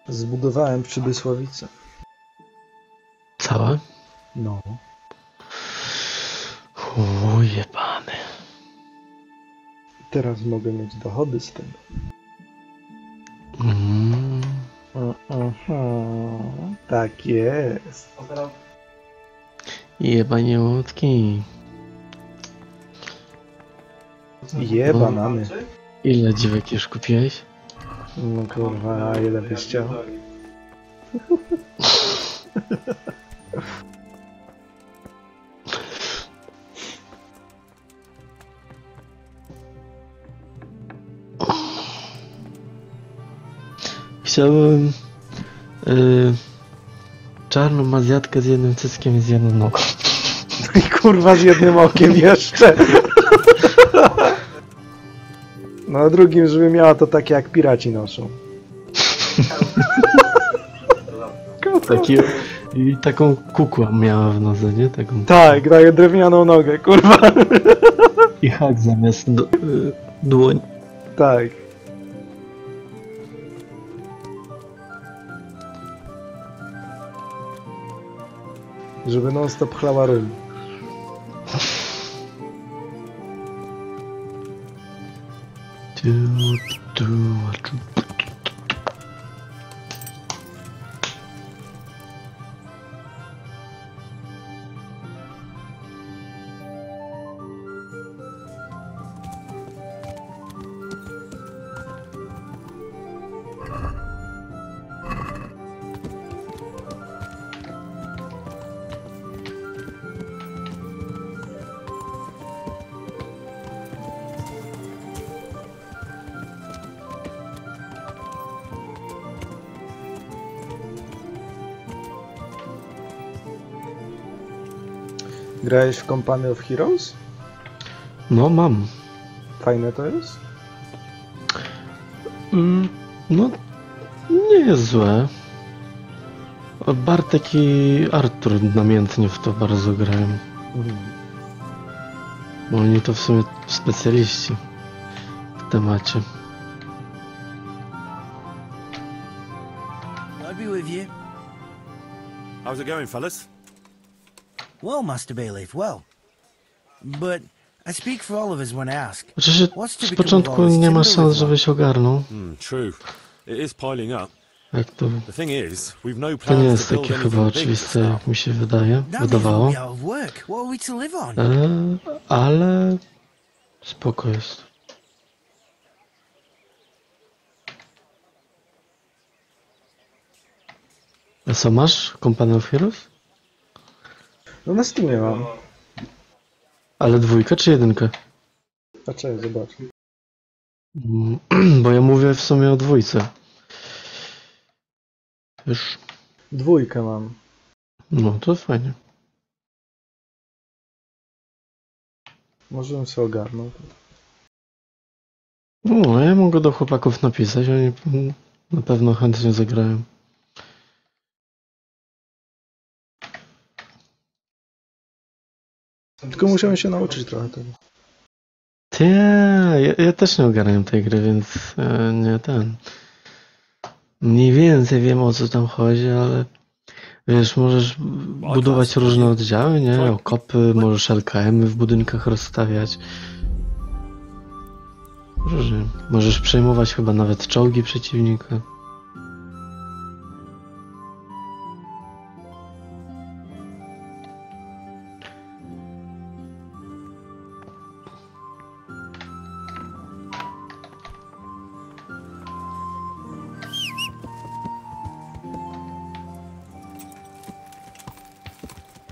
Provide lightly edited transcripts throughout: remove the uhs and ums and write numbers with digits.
Zbudowałem przybysłowicę. Całe? No. Ujebany. Teraz mogę mieć dochody z tym. Tak jest. Jebaniutki. Jebanany. Ile dziwek już kupiłeś? No kurwa, a ile byś chciał? Chciałbym czarną Azjatkę z jednym cyckiem i z jedną nogą. I kurwa z jednym okiem jeszcze. No a drugim, żeby miała to takie jak piraci noszą. I taką kukłę miała w nodze, nie? Taką... Tak, drewnianą nogę, kurwa. I hak zamiast dłoń. Tak. Żeby non stop chlała rum. Grałeś w Company of Heroes? No, mam. Fajne to jest? No, nie jest złe. Bartek i Artur namiętnie w to bardzo grają. Bo oni to w sumie specjaliści w temacie. I'll be with you. How's it going, fellas? Well, Master Bayleaf, well. But I speak for all of us when I ask. Oczywiście z początku nie ma szans, żebyś ogarnął. True. It is piling up. Jak to... The thing is, we've no To nie plans jest to build takie chyba anything big oczywiste, just jak mi się wydawało. Ale spoko jest. A co masz? Company of Heroes? No na Steamie mam. Ale dwójkę czy jedynkę? A czekaj, zobacz. Bo ja mówię w sumie o dwójce. Już. Dwójkę mam. No to fajnie. Może bym sobie ogarnął. No, ja mogę do chłopaków napisać, oni na pewno chętnie zagrają. Tylko musiałem się nauczyć trochę tego. Ja też nie ogarniam tej gry, więc nie ten. Mniej więcej wiem, o co tam chodzi, ale wiesz, możesz budować różne oddziały, nie? Okopy, możesz LKM-y w budynkach rozstawiać. Różnie. Możesz przejmować chyba nawet czołgi przeciwnika.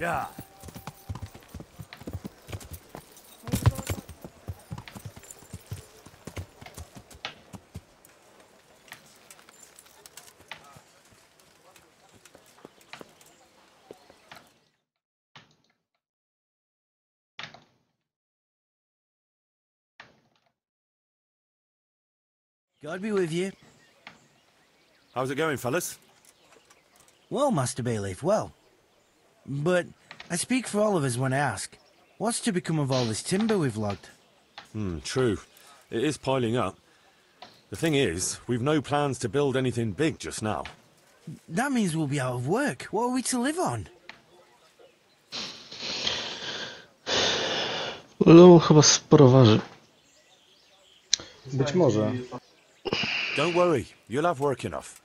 Yeah. God be with you. How's it going, fellas? Well, Master Bayleaf, well. But I speak for all of us when I ask. What's to become of all this timber we've logged? True. It is piling up. The thing is, we've no plans to build anything big just now. That means we'll be out of work. What are we to live on? Ale on chyba sporo waży. Być może. Don't worry, you'll have work enough.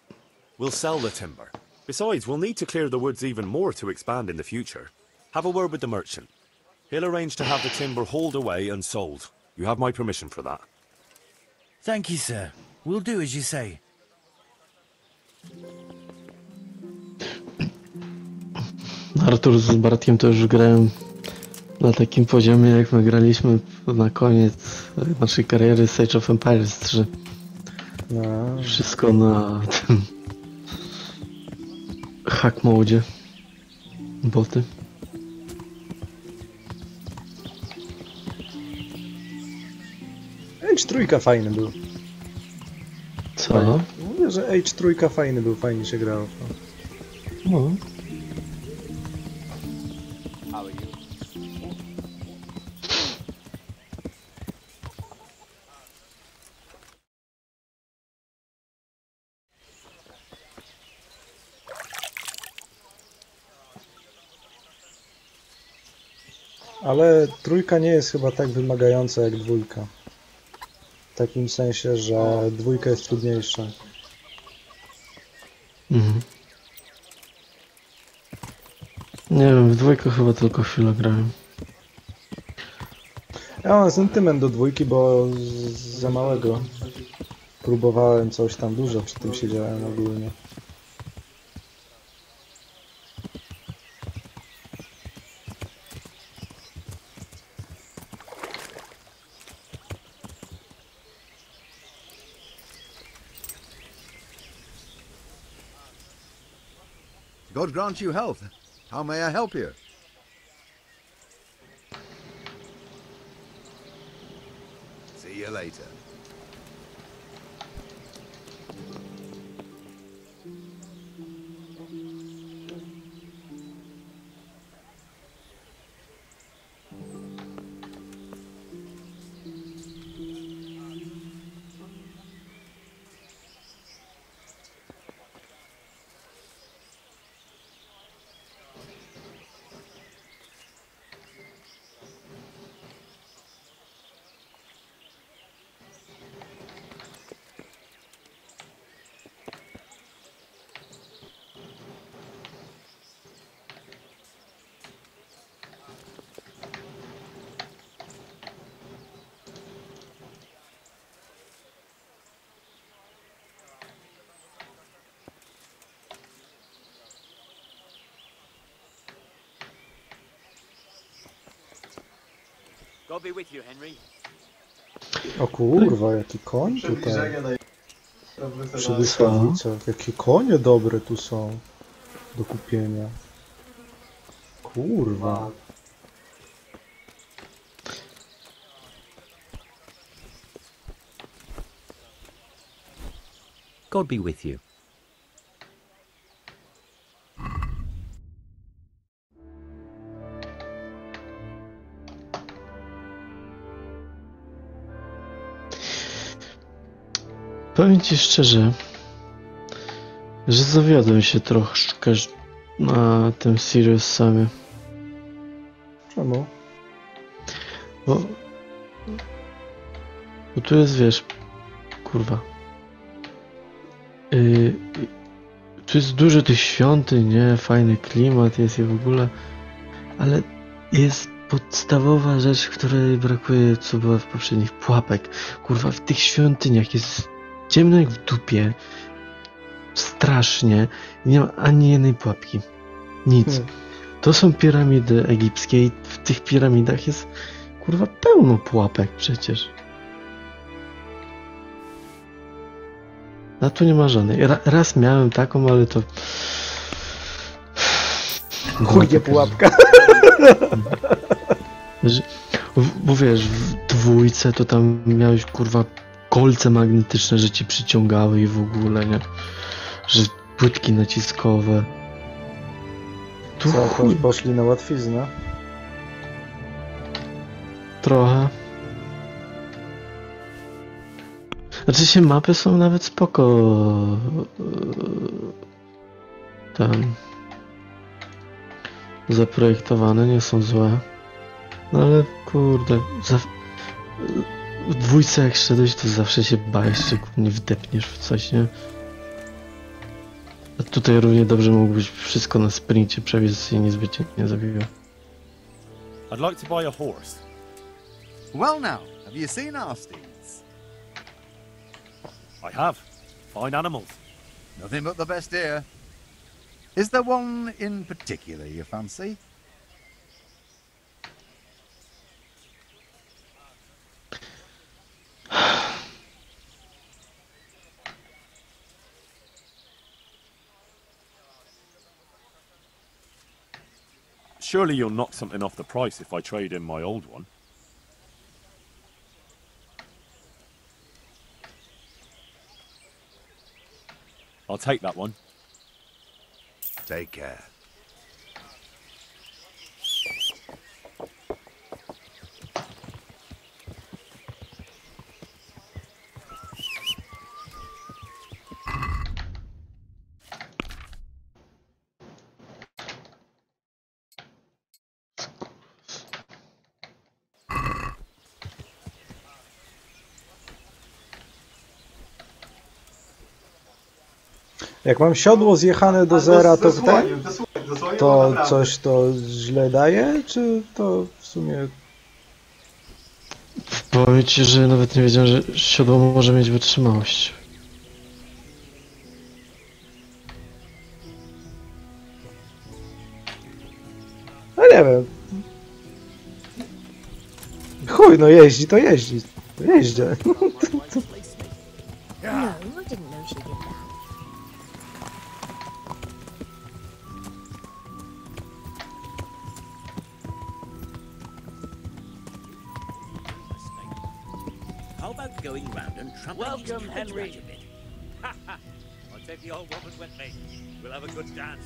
We'll sell the timber. Besides, we'll need to clear the woods even more to expand in the future. Have a word with the merchant. He'll arrange to have the timber hauled away and sold. You have my permission for that. Thank you, sir. We'll do as you say. Artur z Bartkiem to już grałem na takim poziomie, jak my graliśmy na koniec naszej kariery z Age of Empires 3. No. Wszystko na tym hack modzie. Boty. H3 fajny był. Co? Mówię, że H3 fajny był, fajnie się grało. No. Ale trójka nie jest chyba tak wymagająca jak dwójka. W takim sensie, że dwójka jest trudniejsza. Mhm. Nie wiem, w dwójkę chyba tylko chwilę grałem. Ja mam sentyment do dwójki, bo za małego próbowałem coś tam, dużo przy tym siedziałem ogólnie. God grant you health. How may I help you? See you later. God be with you, Henry. O kurwa, jaki koń tutaj. Przy wysłannicach. Jakie konie dobre tu są do kupienia. Kurwa. God be with you. Powiem ci szczerze, że zawiodłem się troszkę na tym Sirius Samie. Czemu? Bo tu jest, wiesz, kurwa. Tu jest dużo tych świątyń, nie? Fajny klimat jest i w ogóle, ale jest podstawowa rzecz, której brakuje, co była w poprzednich, pułapek. Kurwa, w tych świątyniach jest ciemno jak w dupie. Strasznie. Nie ma ani jednej pułapki. Nic. To są piramidy egipskie i w tych piramidach jest, kurwa, pełno pułapek przecież. A tu nie ma żadnej. Raz miałem taką, ale to... Chujnie pułapka. Bo wiesz, w dwójce to tam miałeś, kurwa, kolce magnetyczne, że cię przyciągały i w ogóle, nie? Że płytki naciskowe. Tu Co, poszli na łatwiznę? trochę. Znaczy się, mapy są nawet spoko ten zaprojektowane, nie są złe. No ale kurde, w dwójce jak szedłeś, to zawsze się bałeś, że nie wdepniesz w coś, nie? A tutaj równie dobrze mógłbyś wszystko na sprincie przebiec i niezbyt nie zabiło. I'd like to buy a horse. Well now, have you seen our steeds? I have. Fine animals. Nothing but the best here. Is there one in particular you fancy? Surely you'll knock something off the price if I trade in my old one. I'll take that one. Take care. Jak mam siodło zjechane do zera, to to coś to źle daje, czy to w sumie... Powiem ci, że nawet nie wiedziałem, że siodło może mieć wytrzymałość. No nie wiem. Chuj, no jeździ, to jeździ. Jeździe. No, I didn't know she did that. How about going round and trampling his Welcome, cabbage Henry. patch a bit? I'll take the old woman with me. We'll have a good dance.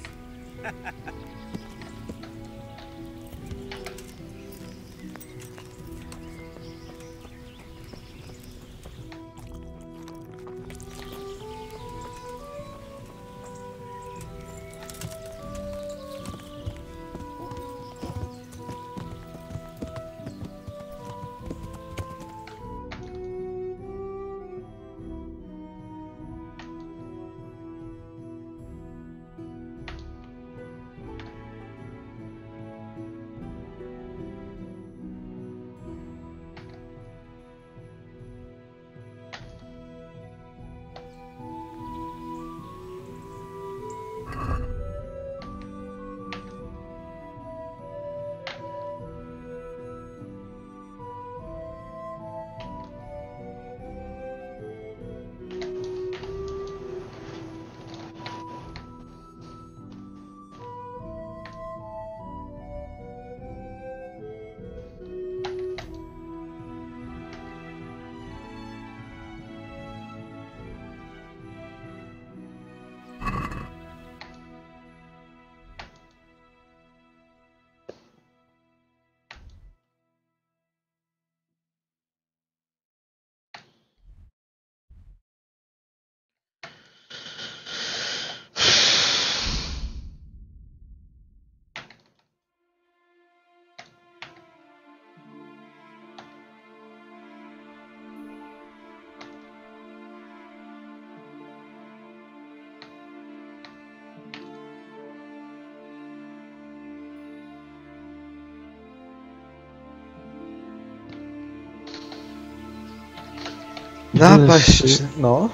Napaść, no.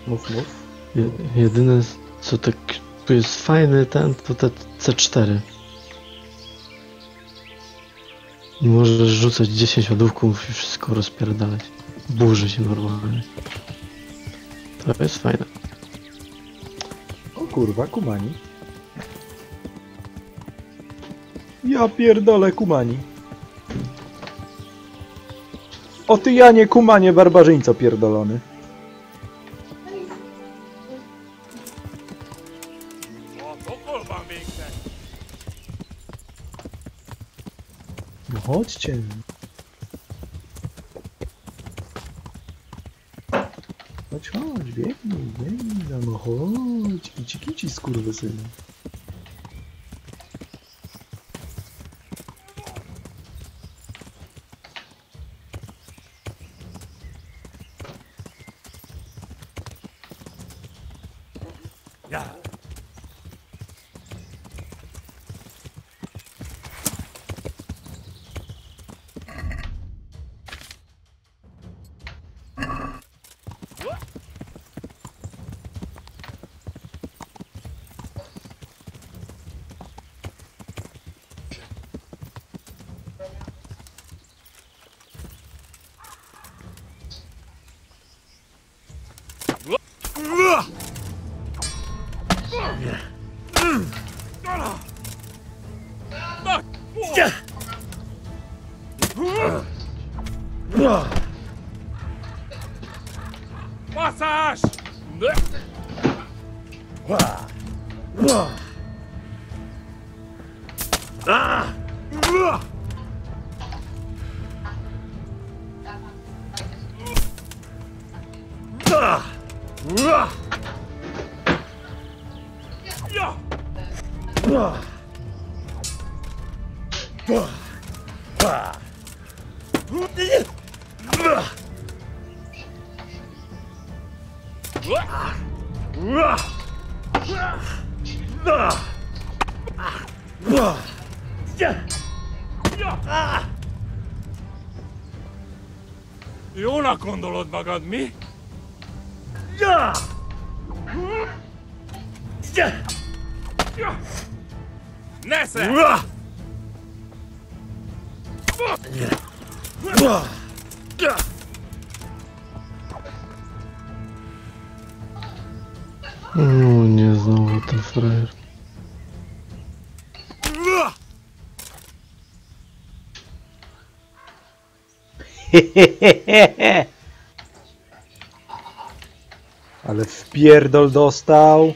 Mów. Jedyne co tak tu jest fajny ten, to te C4. I możesz rzucać 10 ładunków i wszystko rozpierdalać. Burzy się normalnie. To jest fajne. O kurwa, kumani. Ja pierdolę, kumani. O ty Janie, kumanie, barbarzyńco pierdolony. No chodźcie. Chodź, chodź, biegnij, biegnij, no chodź, kici, kici, skurwysynu. Ja. Massage! Jónak gondolod magad, mi? Nesze! No nie, znowu ten frajer. Ale wpierdol dostał.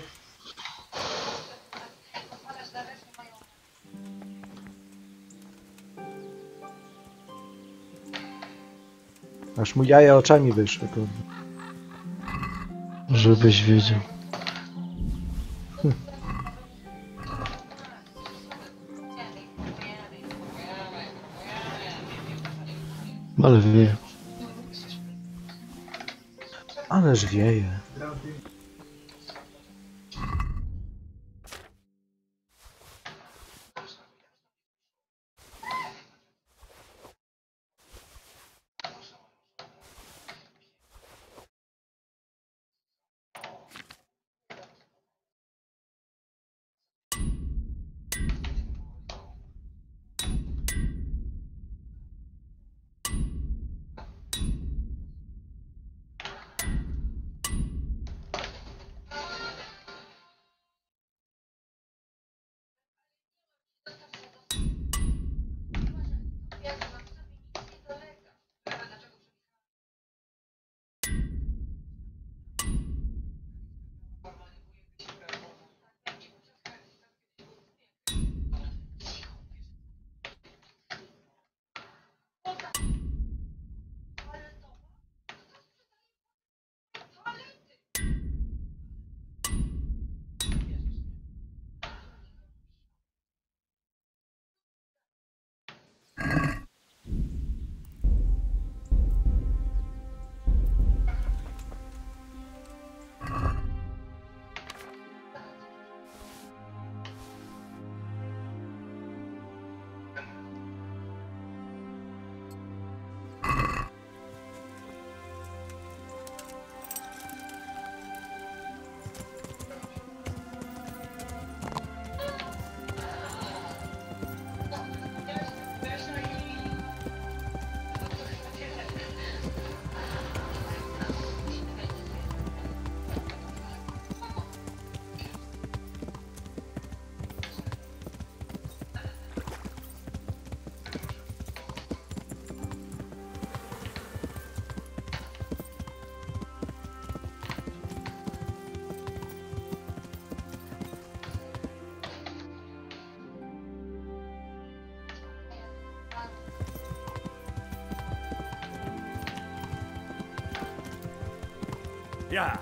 Aż mu jaja oczami wyszły, kurde. Żebyś wiedział. Ale wie. Ależ wieje. Yeah.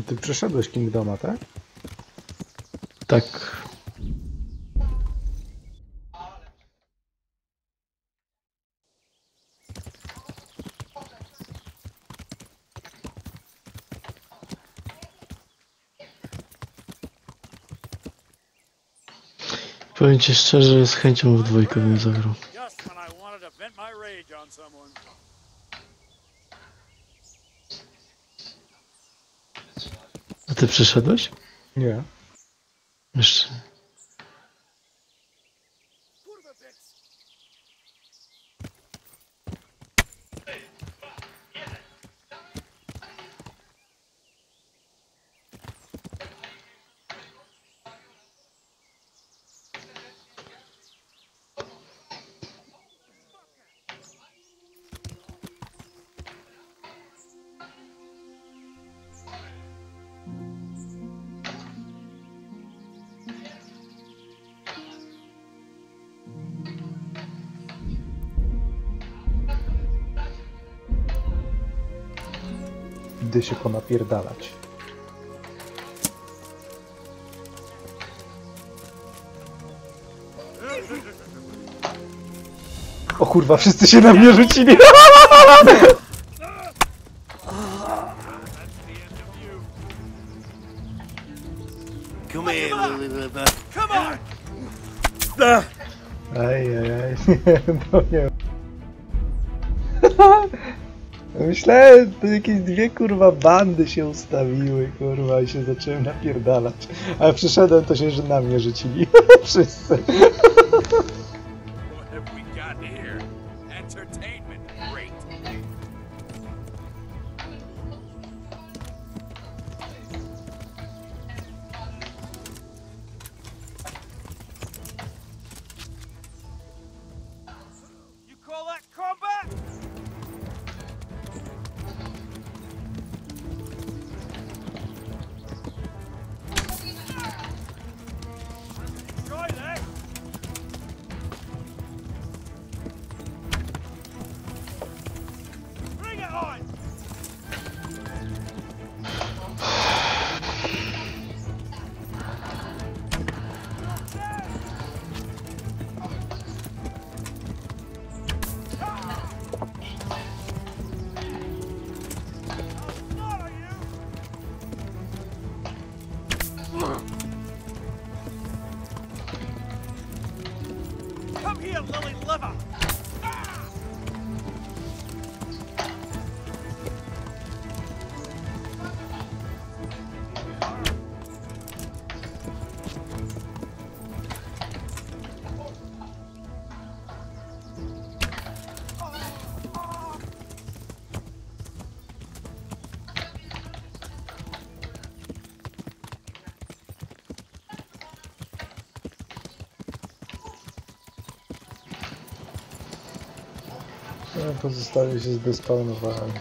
Ty przeszedłeś Kingdoma, tak? Tak. Powiem ci szczerze, z chęcią w dwójkę bym zagrał. Just when I wanted to vent my rage on someone. A ty przyszedłeś? Nie. Jeszcze. Idę się ponapierdalać. O kurwa, wszyscy się na mnie rzucili! Come here, little liver. Come on! Ej, no nie. Myślałem, to jakieś dwie kurwa bandy się ustawiły, kurwa, i się zacząłem napierdalać. Ale przyszedłem, to się, że na mnie rzucili. Wszyscy. What have we got here? Entertainment. Great. You call that combat? Try that. Bring it on! Come here, lily liver! Pozostali się zdespawnowałem.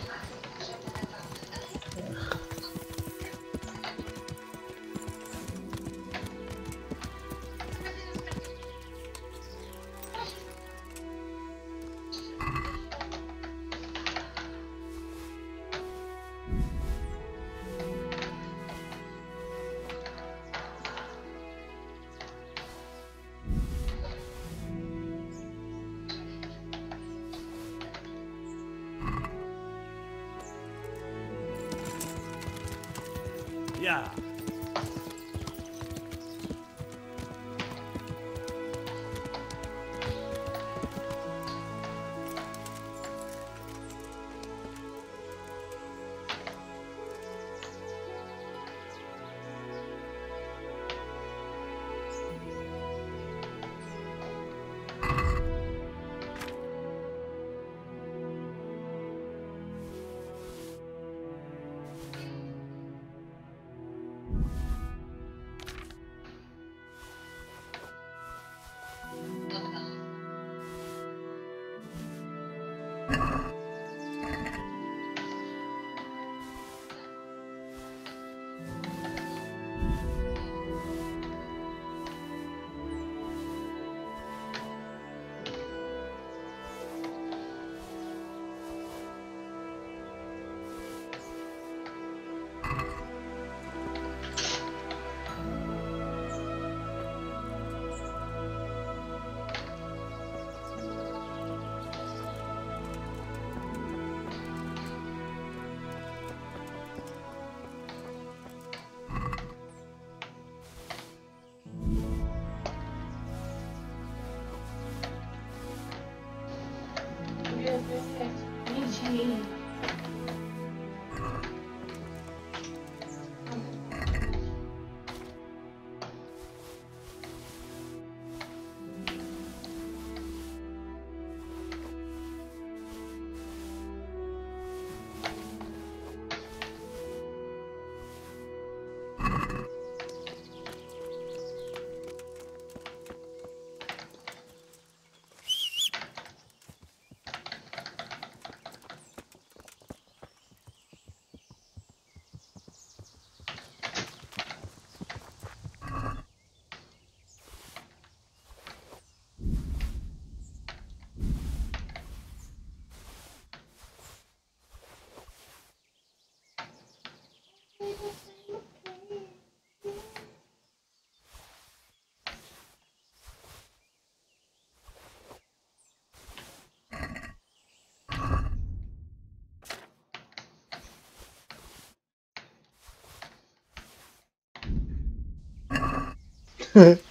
Shit.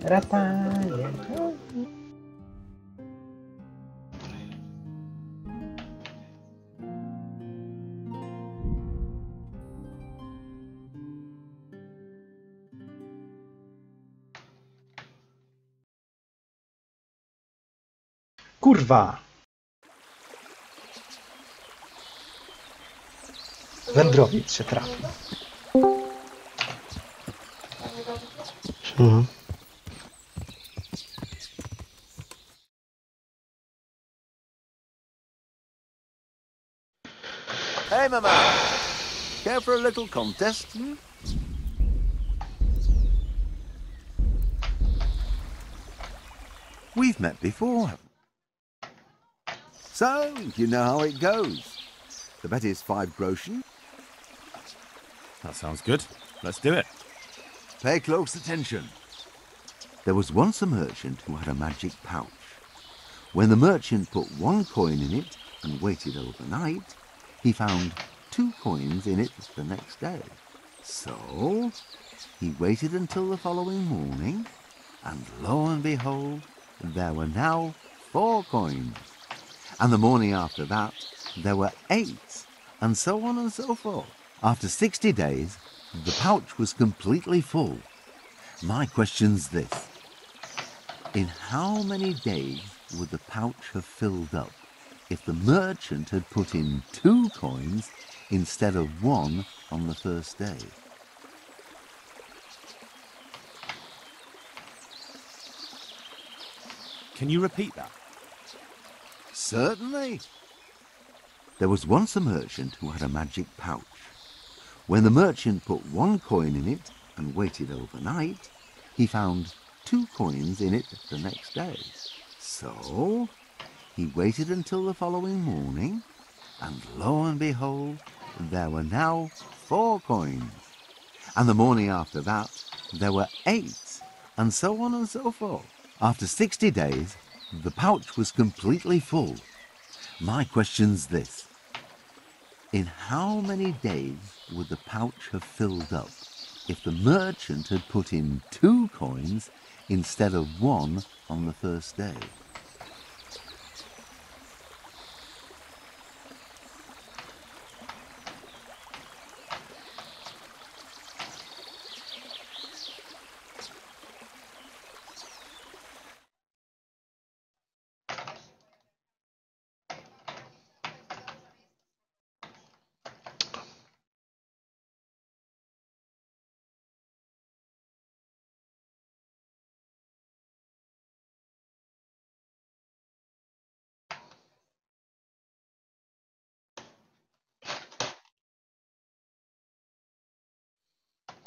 Ratanie. Kurwa! Wędrowiec się trafił. Siema. Hey, my man. Care for a little contest? We've met before, haven't we? So, you know how it goes. The bet is 5 groschen. That sounds good. Let's do it. Pay close attention. There was once a merchant who had a magic pouch. When the merchant put 1 coin in it and waited overnight, he found 2 coins in it the next day. So, he waited until the following morning, and lo and behold, there were now 4 coins. And the morning after that, there were 8, and so on and so forth. After 60 days, the pouch was completely full. My question's this. In how many days would the pouch have filled up if the merchant had put in 2 coins instead of 1 on the first day? Can you repeat that? Certainly. There was once a merchant who had a magic pouch. When the merchant put 1 coin in it and waited overnight, he found 2 coins in it the next day. So, he waited until the following morning, and lo and behold, there were now 4 coins. And the morning after that, there were 8, and so on and so forth. After 60 days, the pouch was completely full. My question's this. In how many days would the pouch have filled up if the merchant had put in 2 coins instead of 1 on the first day?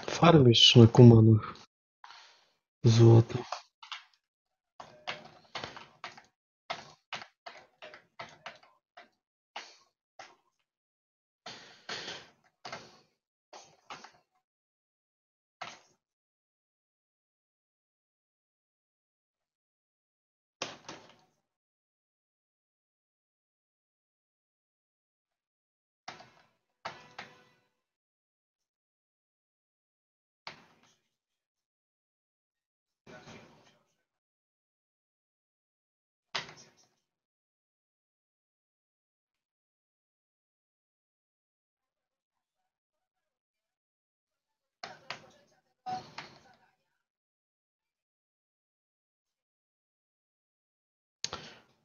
Farmisz na kumanach. Złoto.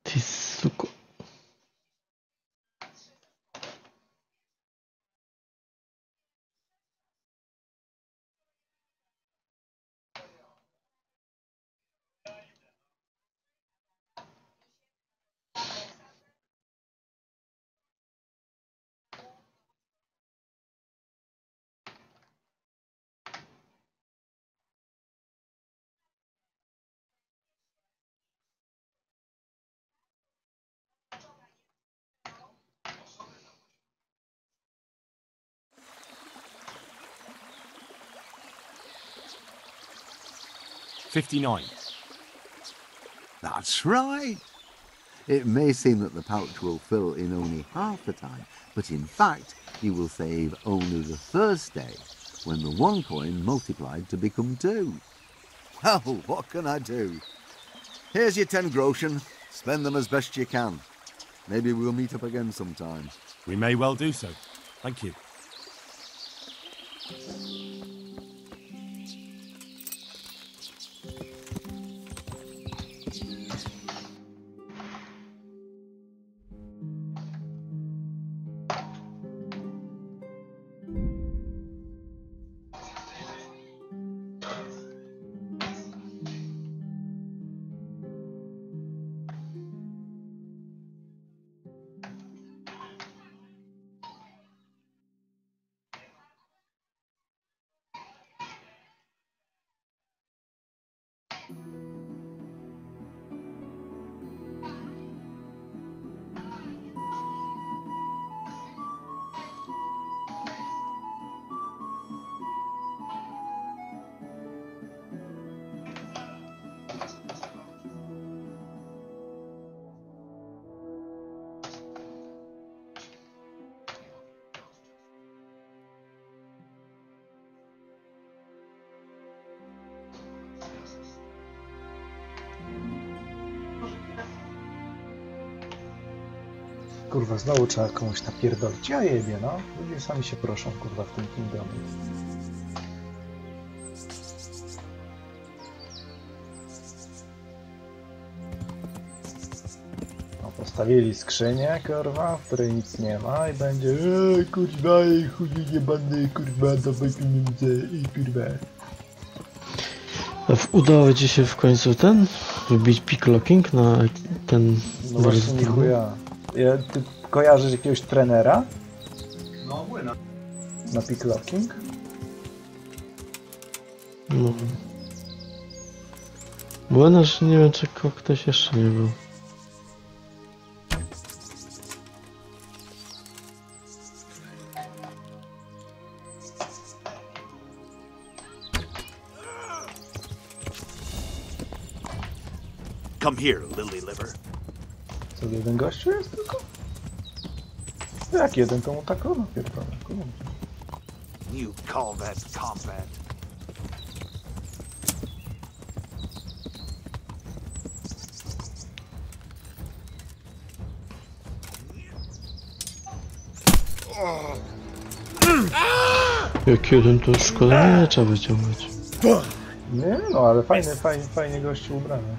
Ty suko. 59. That's right. It may seem that the pouch will fill in only half the time, but in fact, you will save only the first day when the 1 coin multiplied to become 2. Well, what can I do? Here's your 10 groschen. Spend them as best you can. Maybe we'll meet up again sometime. We may well do so. Thank you. Kurwa, znowu trzeba komuś napierdolić. Ja jebie, no. Ludzie sami się proszą, kurwa, w tym kingdomie. No, postawili skrzynię, kurwa, w której nic nie ma i będzie kurwa, chuj jebany, kurwa, dawaj pieniądze i kurwa. Udało ci się w końcu wbić picklocking na ten... No właśnie nie chuja. Ty kojarzysz jakiegoś trenera? No, bueno. Na picklocking? No. Młynarz, nie wiem, czy ktoś jeszcze nie był. Come here, lily liver. Co, jeden gościu jest tylko? Jak jeden, to mu tak ono pierdolę, kurwa. You call that combat? Jak jeden, to szkoda nie trzeba wyciągać. Nie no, ale fajnie gościu ubrany.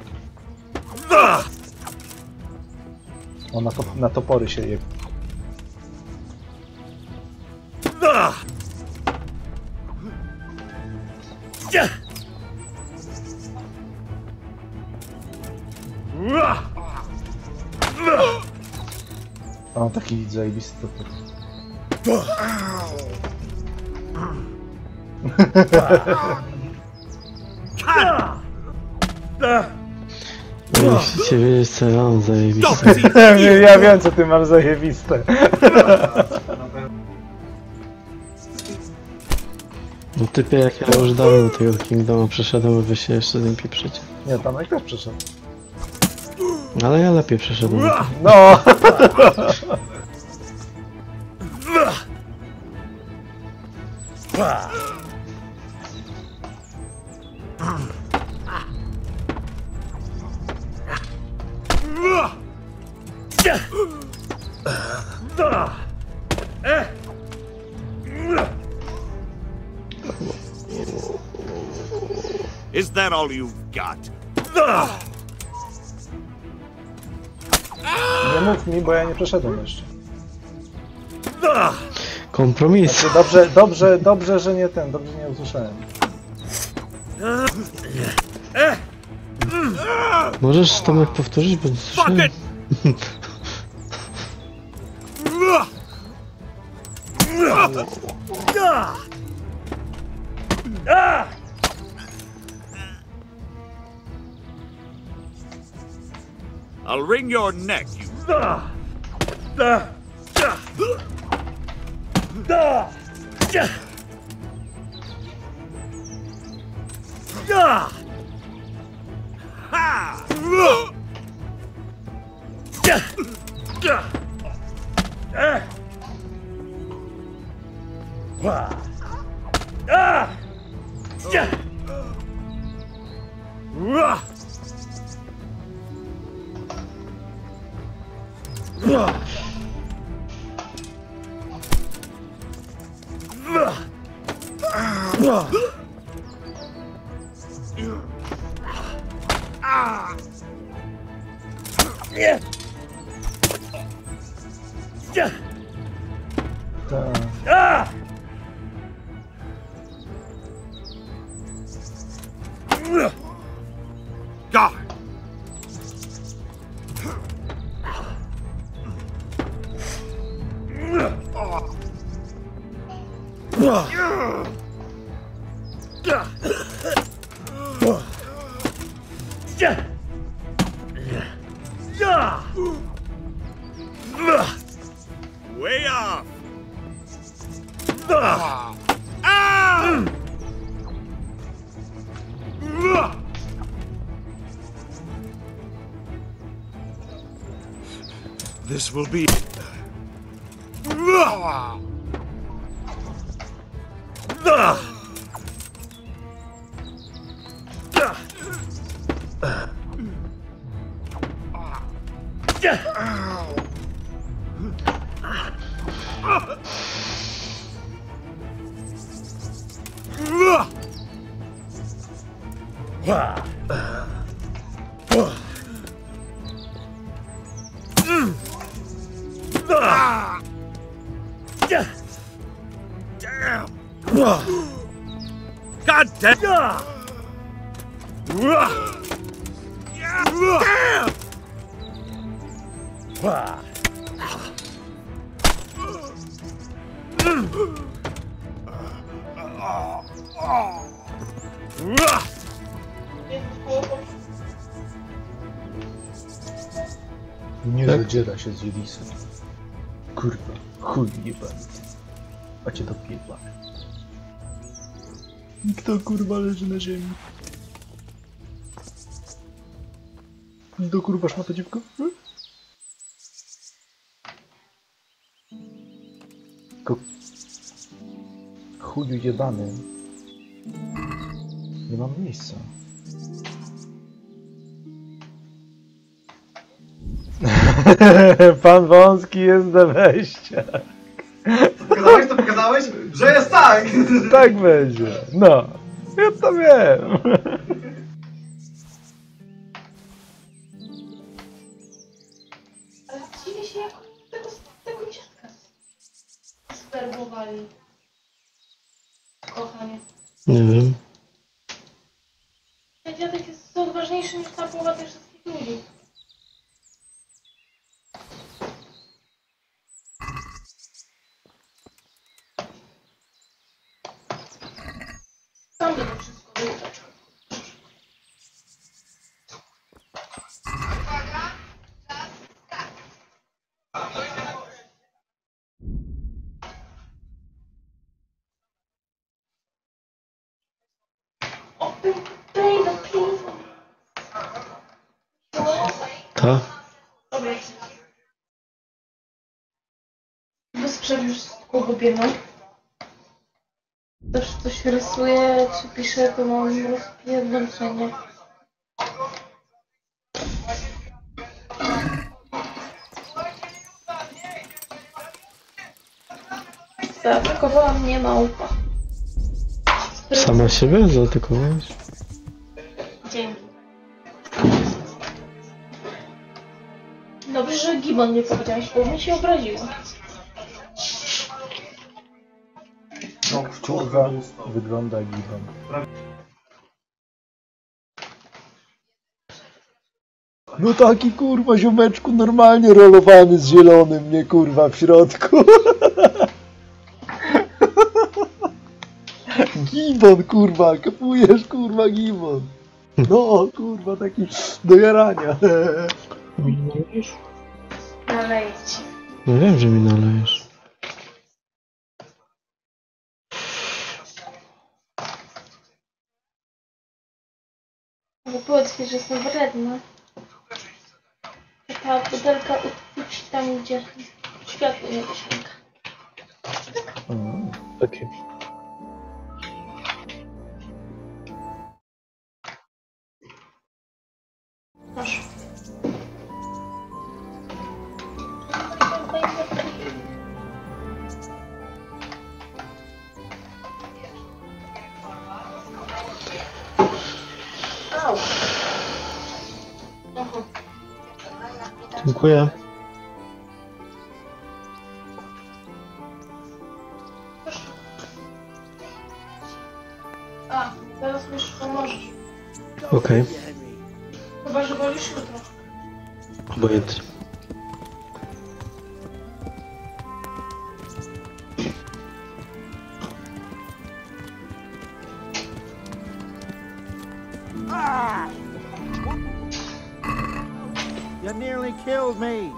On na topory się je. On taki zajebisty topór. Musicie wiedzieć, co ja mam zajebiste. Ja wiem, co ty masz zajebiste. No typie, jak ja już dawno do tego Kingdoma przeszedłem, wy się jeszcze z nim pieprzycie. Nie, tam jak też przyszedł. Ale ja lepiej przeszedłem. No! Is that all you've got? Nie mów mi, bo ja nie przeszedłem jeszcze. Kompromis. Znaczy, dobrze, że nie ten, dobrze nie usłyszałem. Możesz Tomek powtórzyć, bo nie słyszałem. I'll wring your neck, you... Way off! This will be... God damn! Nie zadziera się z Jedisem. Kurwa, chuj jebany. A cię do piekła. Kto kurwa leży na ziemi? Do kurwa szmata dziwko? Chuju jebany. Nie mam miejsca. Pan Wąski jest do wejścia. Pokazałeś to pokazałeś? Że jest tak! Tak będzie. No. Ja to wiem. Ale dziwię się, jak tego dziadka zwerbowali. Kochanie. Nie wiem. Ten dziadek jest odważniejszy niż ta połowa tych wszystkich ludzi. Sam by to wszystko wytyczał. Open play the piece. Ta? Wystrzelił już z kogo biegną. Też coś rysuje, czy pisze, to mam rozpierdolenie. Zaatakowała mnie małpa. Sama siebie zaatakowałaś? Dzięki. Dobrze, że Gibbon nie powiedziałeś, bo mi się obraziło. No kurwa, wygląda Gibbon. No taki kurwa ziomeczku normalnie rolowany z zielonym, nie kurwa w środku. Gibbon kurwa, kapujesz kurwa Gibbon. No kurwa taki do jarania. Mi nalejesz? Naleję ci. No wiem, że mi nalejesz. powiedz mi, że jestem wredna. Ta butelka utkwić tam, gdzie światło nie dosięga. Okej. Masz. Au. Aha. Dziękuję. A, teraz mi już pomożesz. Okej. Chyba, że wolisz jutro. Obojętnie. You nearly killed me.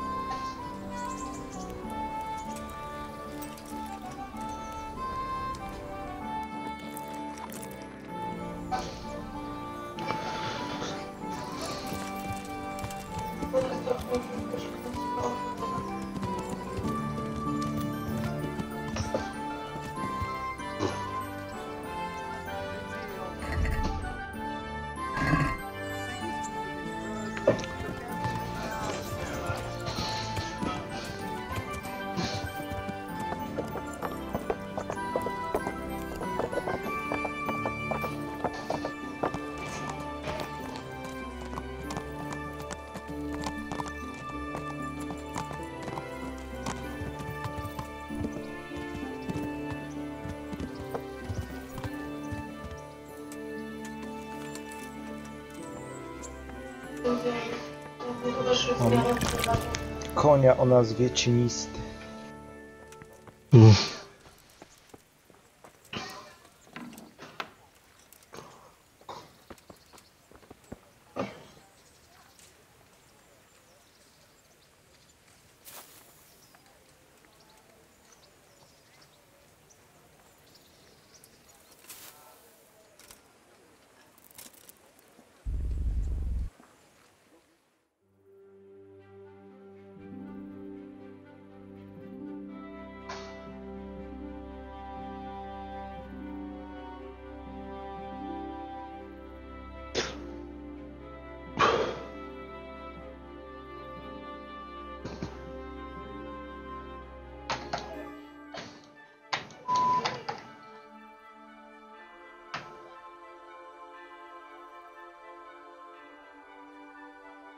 Konia o nazwie Cienisty.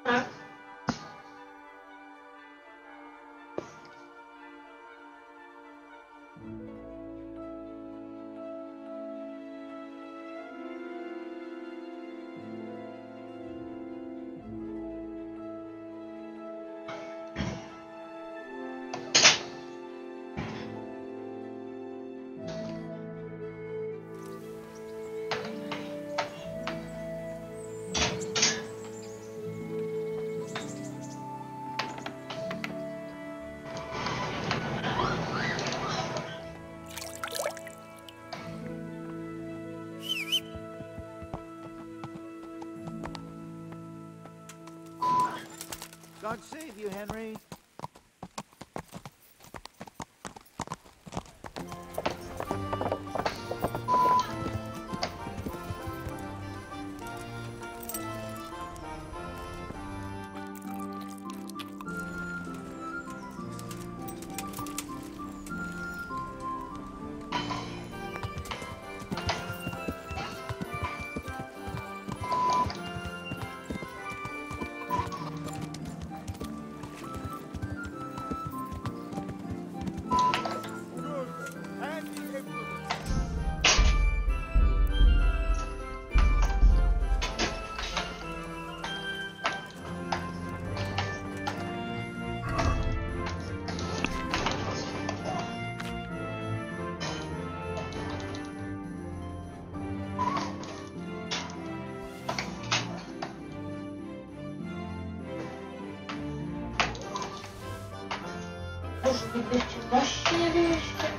Tak. God save you, Henry. Może być ciemności nie wiem jeszcze.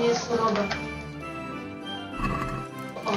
nie jest choroba. O.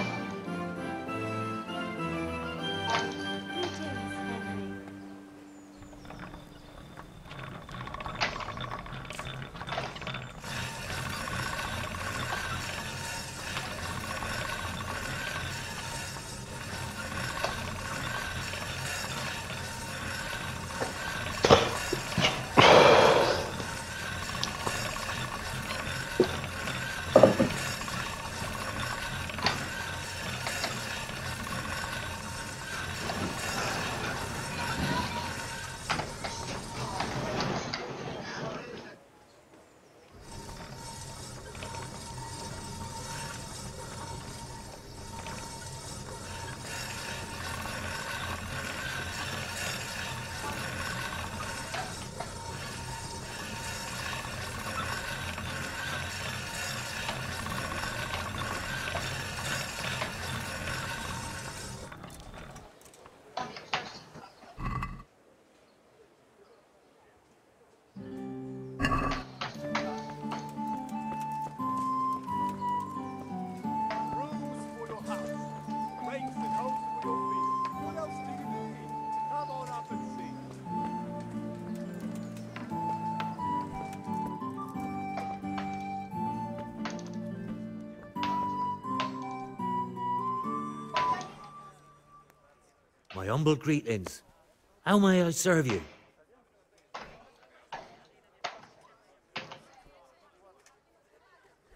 My humble greetings. How may I serve you?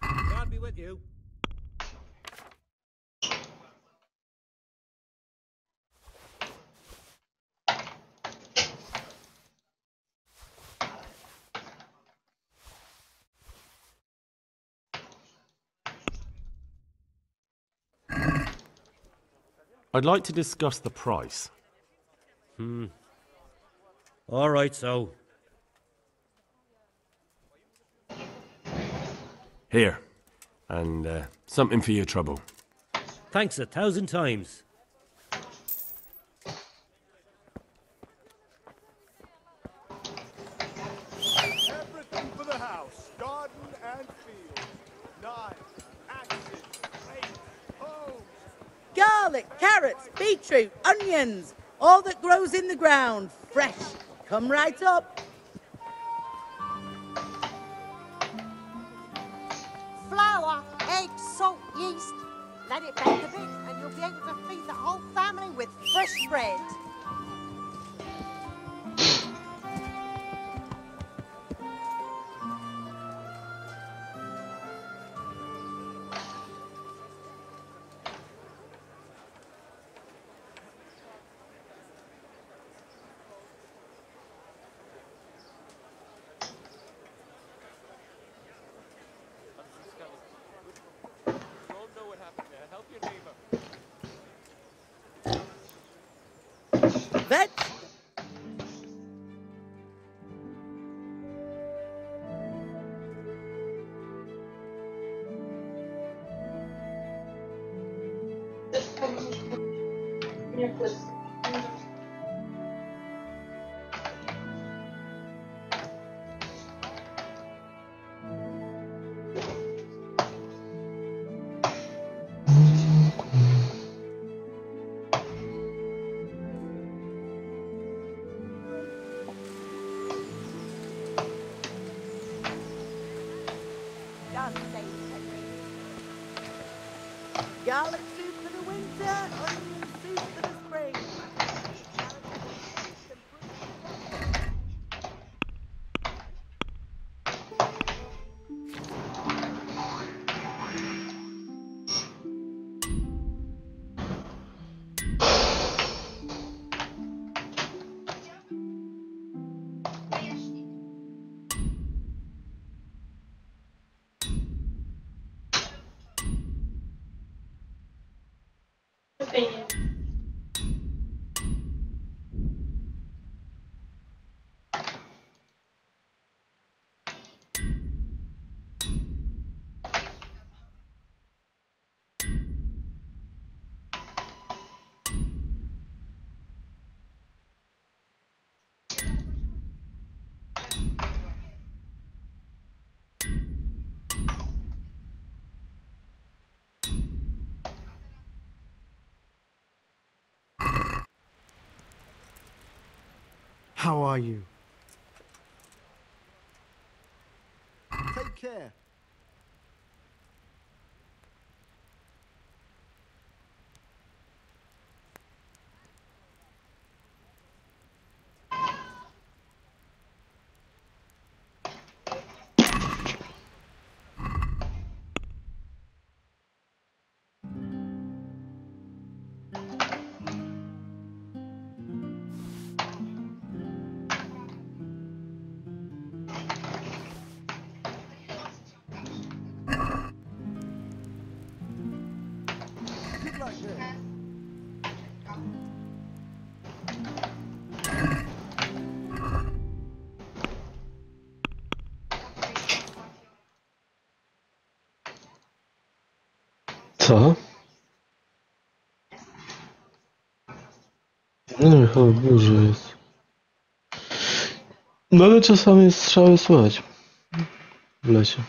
God be with you. I'd like to discuss the price. All right, so. Here. And something for your trouble. Thanks 1,000 times. Everything for the house, garden and field. Knives, axes, rakes, hoes. Garlic, carrots, beetroot, onions, all that grows in the ground, fresh. Come right up. Flour, eggs, salt, yeast. Let it bake a bit and you'll be able to feed the whole family with fresh bread. Veg. Nie płyt. Garlic soup for the winter, onion soup for the spring. Pieniędzy. How are you? Take care. Good luck there. Co? No chyba burzy jest. No ale czasami strzały słychać w lesie.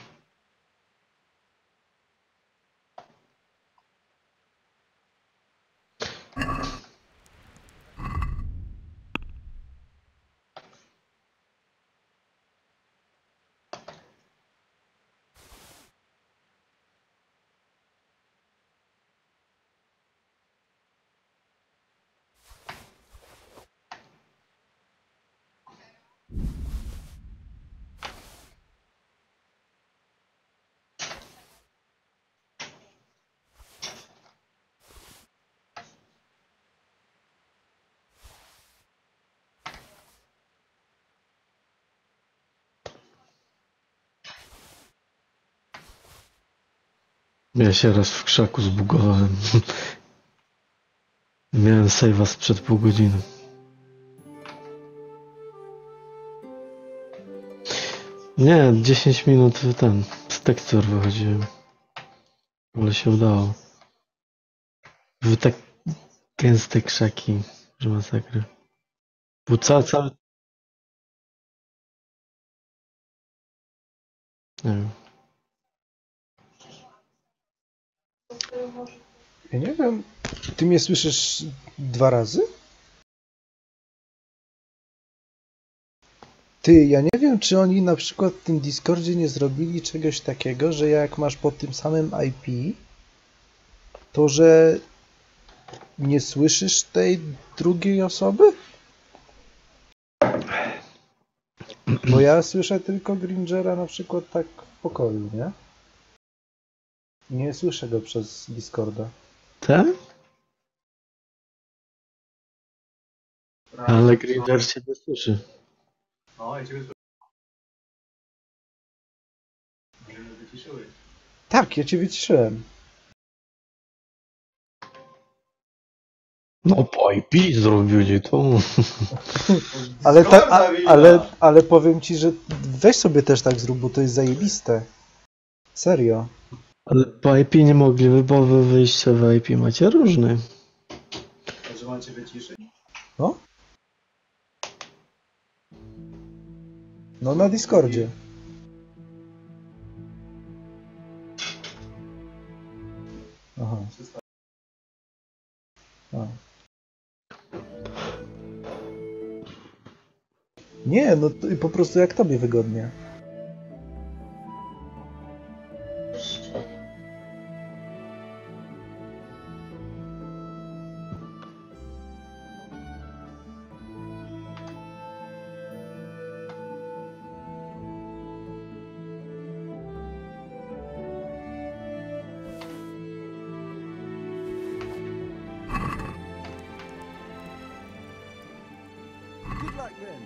Ja się raz w krzaku zbugowałem. Miałem save'a sprzed pół godziny. Nie, 10 minut z tekstur wychodziłem. Ale się udało. Były tak gęste krzaki, że masakra. Był cały... Nie wiem. Ja nie wiem, ty mnie słyszysz 2 razy? Ty, ja nie wiem, czy oni na przykład w tym Discordzie nie zrobili czegoś takiego, że jak masz pod tym samym IP, to że nie słyszysz tej drugiej osoby? Bo ja słyszę tylko Gringera na przykład tak w pokoju, nie? Nie słyszę go przez Discorda. Tak? Ale Grinder się nie słyszy. No, ja ciebie słyszę. Może mnie wyciszyłeś. Tak, ja cię wyciszyłem. No po IP zrobili to. ale powiem ci, że weź sobie też tak zrób, bo to jest zajebiste. Serio. Ale po IP nie mogliby, bo wy wyjście w IP macie różne. Że mam cię wyciszyć? No? No na Discordzie. Aha. A. Nie, no to po prostu jak tobie wygodnie. Good luck then.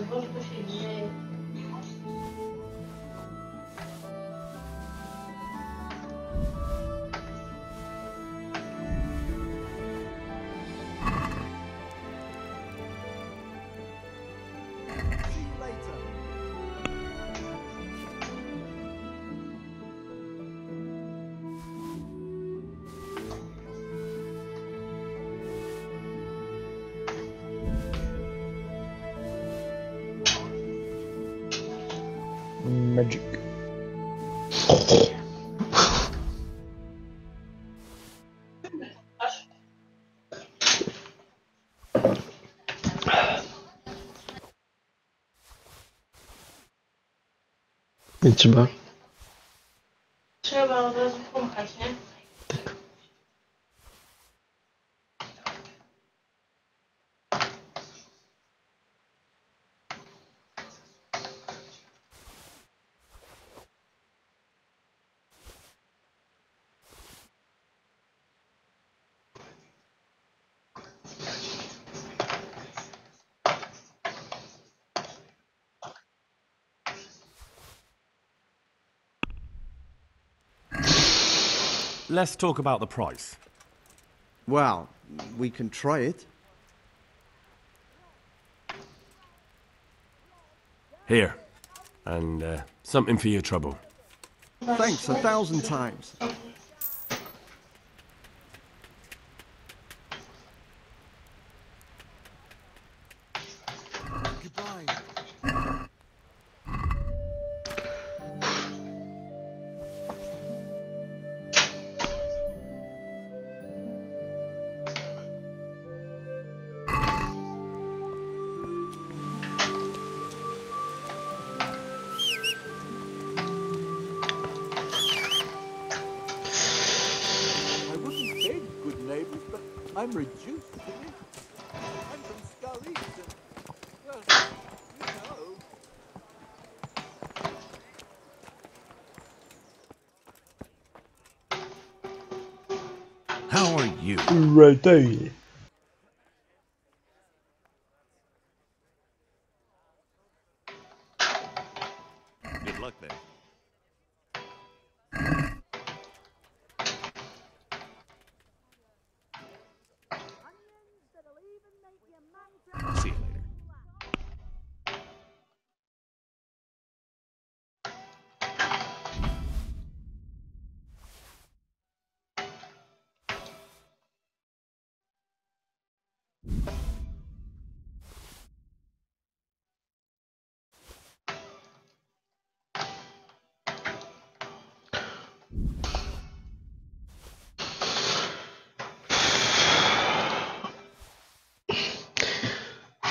Boże, to się dzieje. Magic. I trzeba. Trzeba od razu pomchać, nie? Let's talk about the price. Well, we can try it. Here. And something for your trouble. Thanks 1,000 times. I'm reduced to it. I'm from Scully's and, well, you know. How are you? Right there. Good luck there. See you later.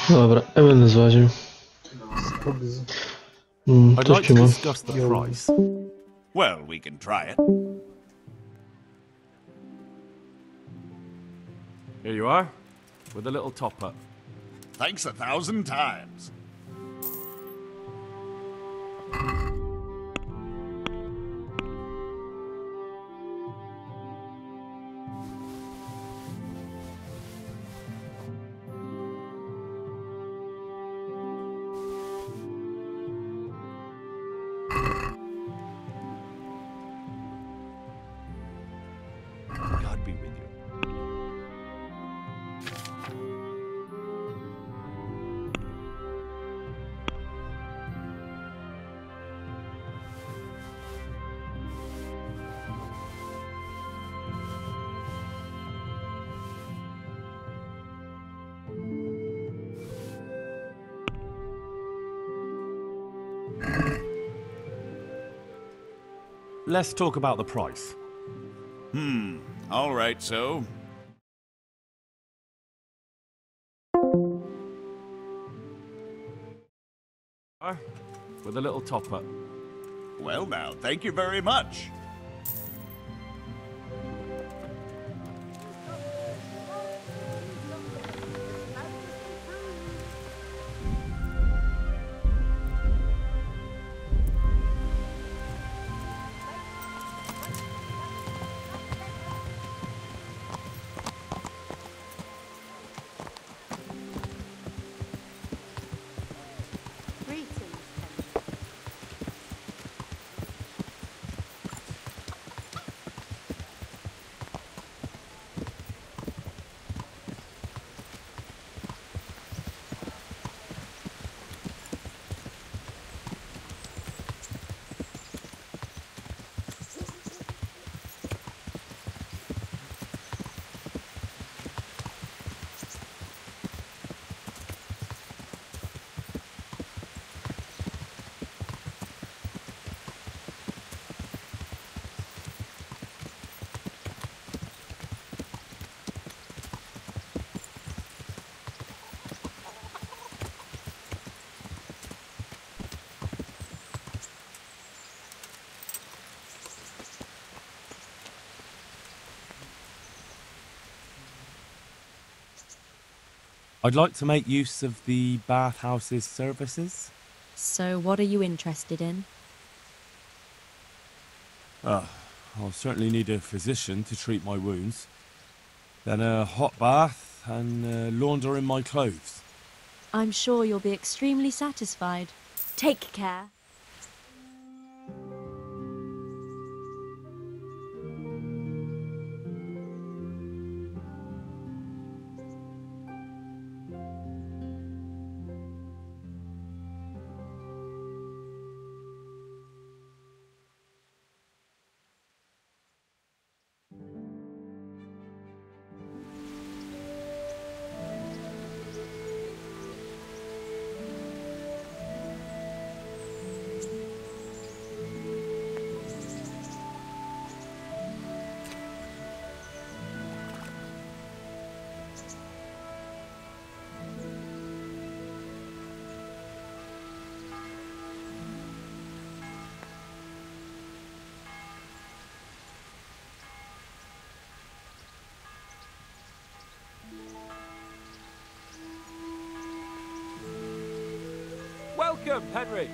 Dobra, ja będę złaził. I'd Coś like ci to ma. discuss the price. Well, we can try it. Here you are, with a little top-up. Thanks 1,000 times. God be with you. Let's talk about the price. All right, so. With a little top-up. Well, now, thank you very much. I'd like to make use of the bathhouse's services. So what are you interested in? I'll certainly need a physician to treat my wounds. Then a hot bath and laundering my clothes. I'm sure you'll be extremely satisfied. Take care. Welcome, Henry.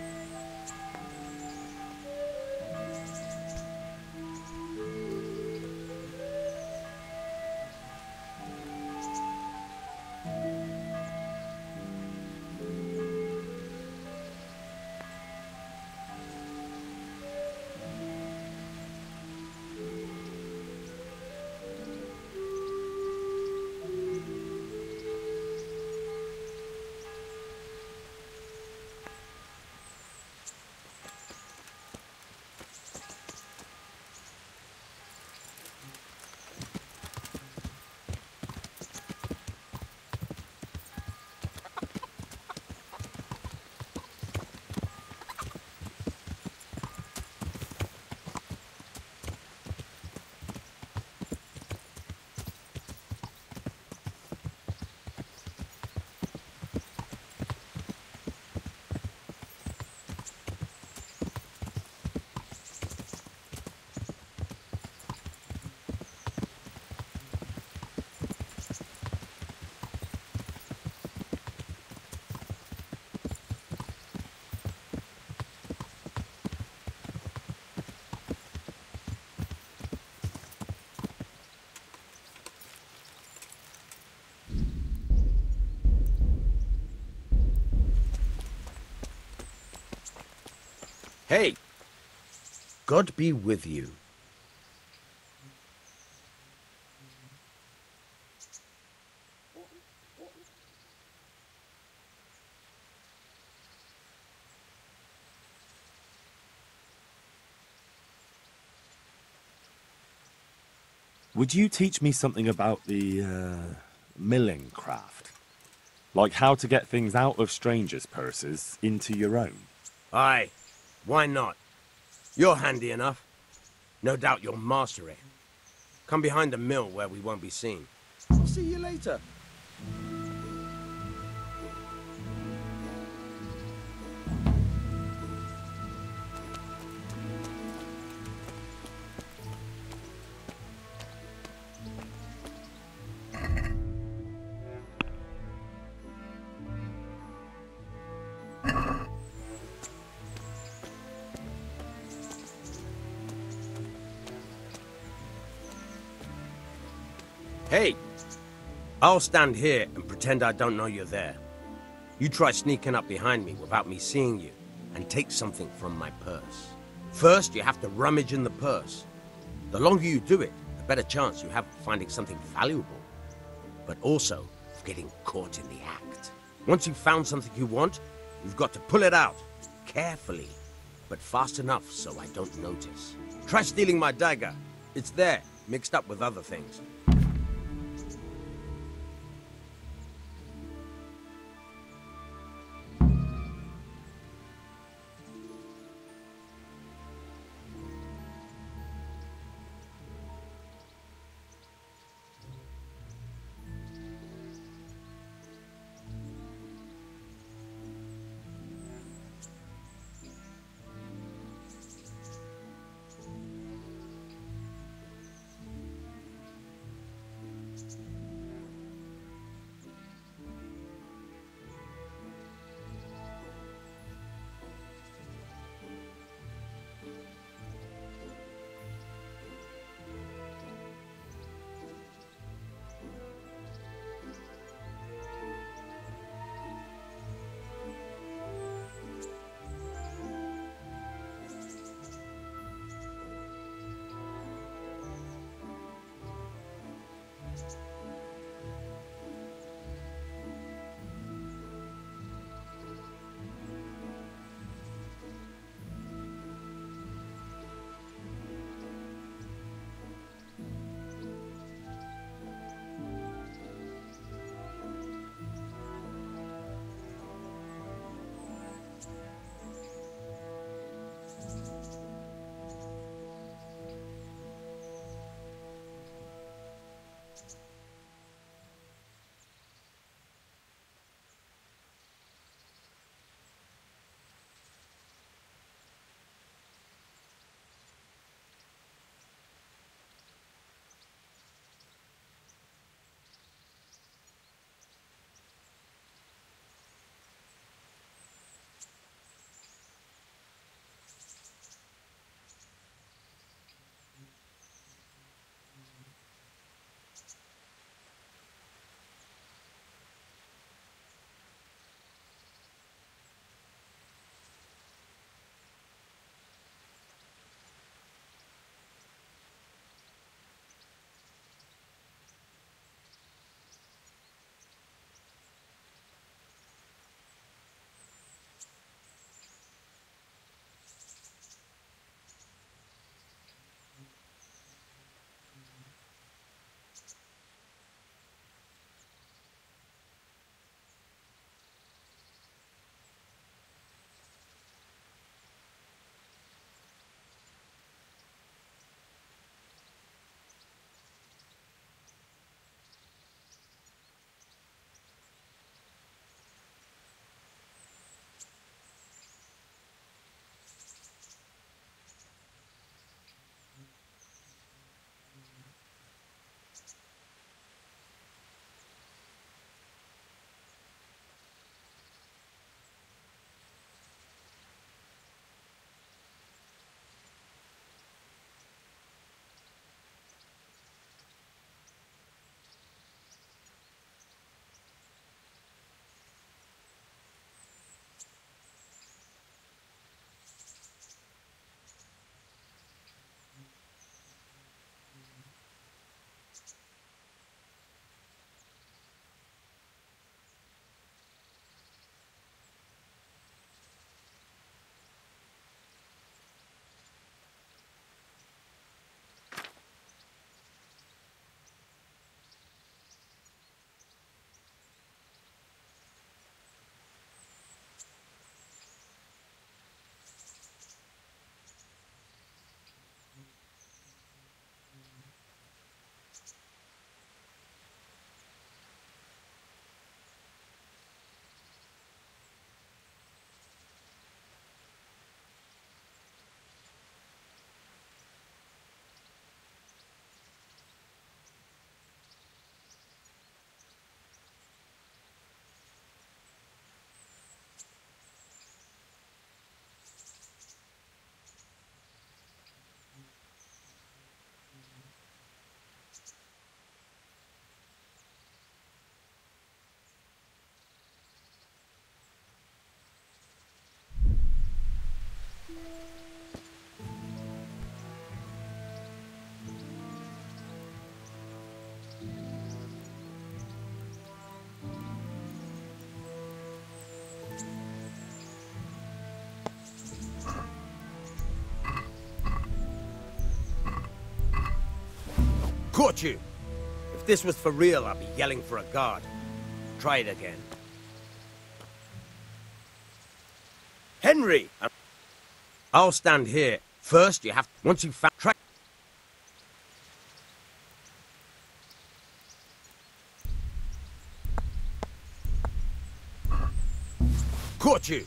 Hey! God be with you. Would you teach me something about the, milling craft? Like how to get things out of strangers' purses into your own? Aye, why not? You're handy enough. No doubt you'll master it. Come behind the mill where we won't be seen. I'll see you later. Hey, I'll stand here and pretend I don't know you're there. You try sneaking up behind me without me seeing you and take something from my purse. First, you have to rummage in the purse. The longer you do it, the better chance you have of finding something valuable, but also of getting caught in the act. Once you've found something you want, you've got to pull it out, carefully, but fast enough so I don't notice. Try stealing my dagger. It's there, mixed up with other things. Caught you! If this was for real, I'd be yelling for a guard. Try it again. Henry! I'll stand here. First, you have... Once you've found... Try... Caught you!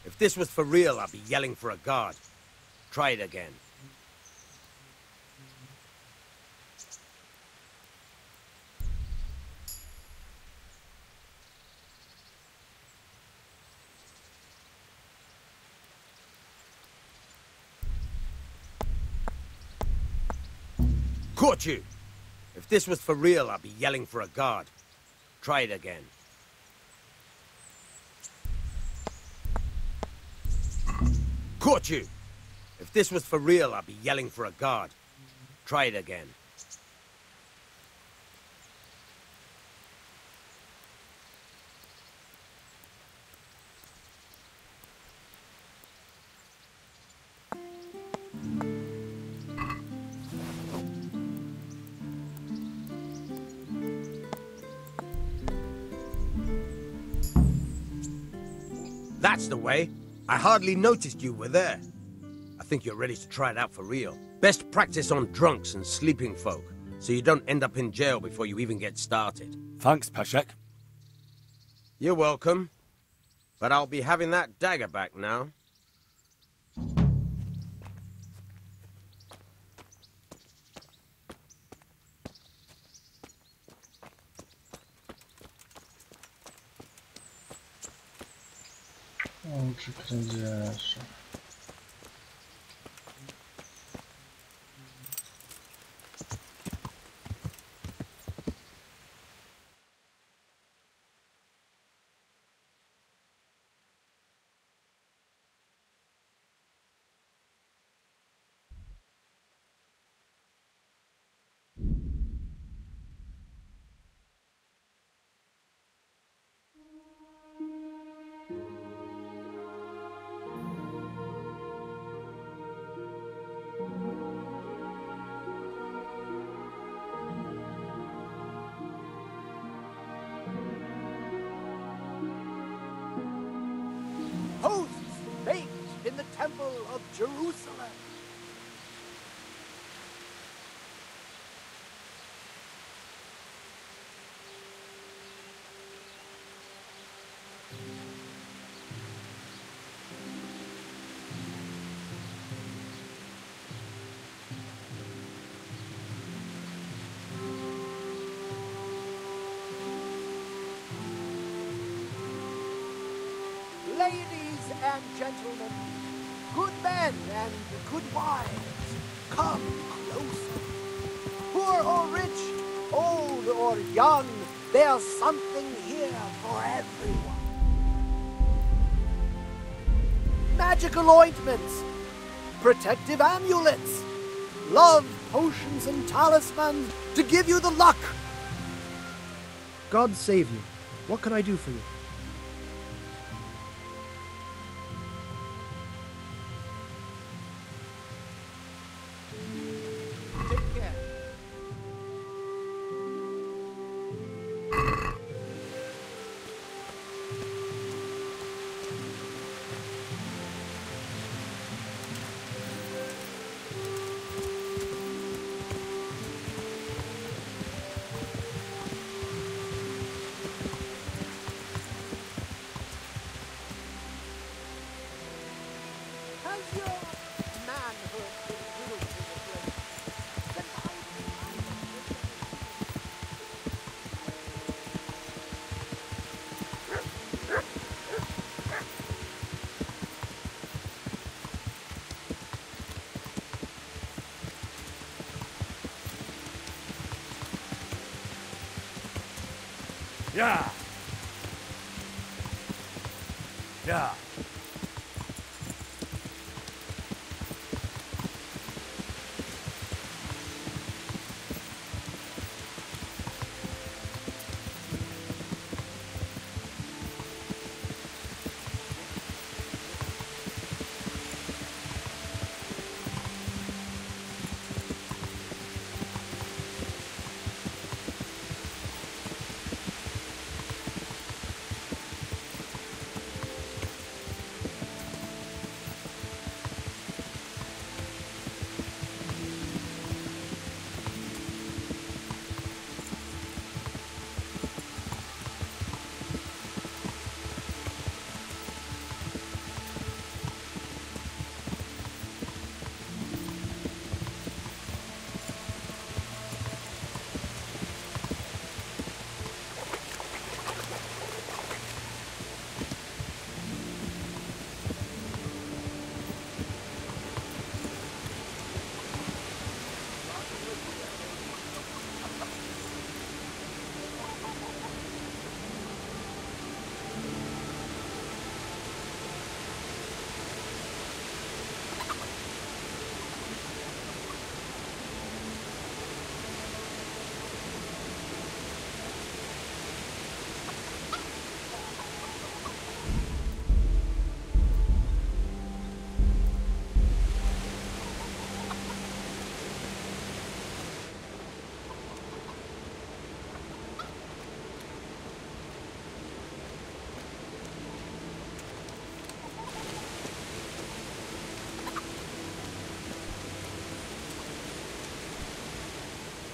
If this was for real, I'd be yelling for a guard. Try it again. Caught you! If this was for real, I'd be yelling for a guard. Try it again. Caught you! If this was for real, I'd be yelling for a guard. Try it again. That's the way. I hardly noticed you were there. I think you're ready to try it out for real. Best practice on drunks and sleeping folk, so you don't end up in jail before you even get started. Thanks, Peshek. You're welcome. But I'll be having that dagger back now. O, czy krędziesze. Hosts baked in the temple of Jerusalem. Ladies and gentlemen, good men and good wives, come closer. Poor or rich, old or young, there's something here for everyone. Magical ointments, protective amulets, love potions and talismans to give you the luck. God save you. What can I do for you? Take care. Has your manhood been whittled to the blade? Then Yeah. Yeah.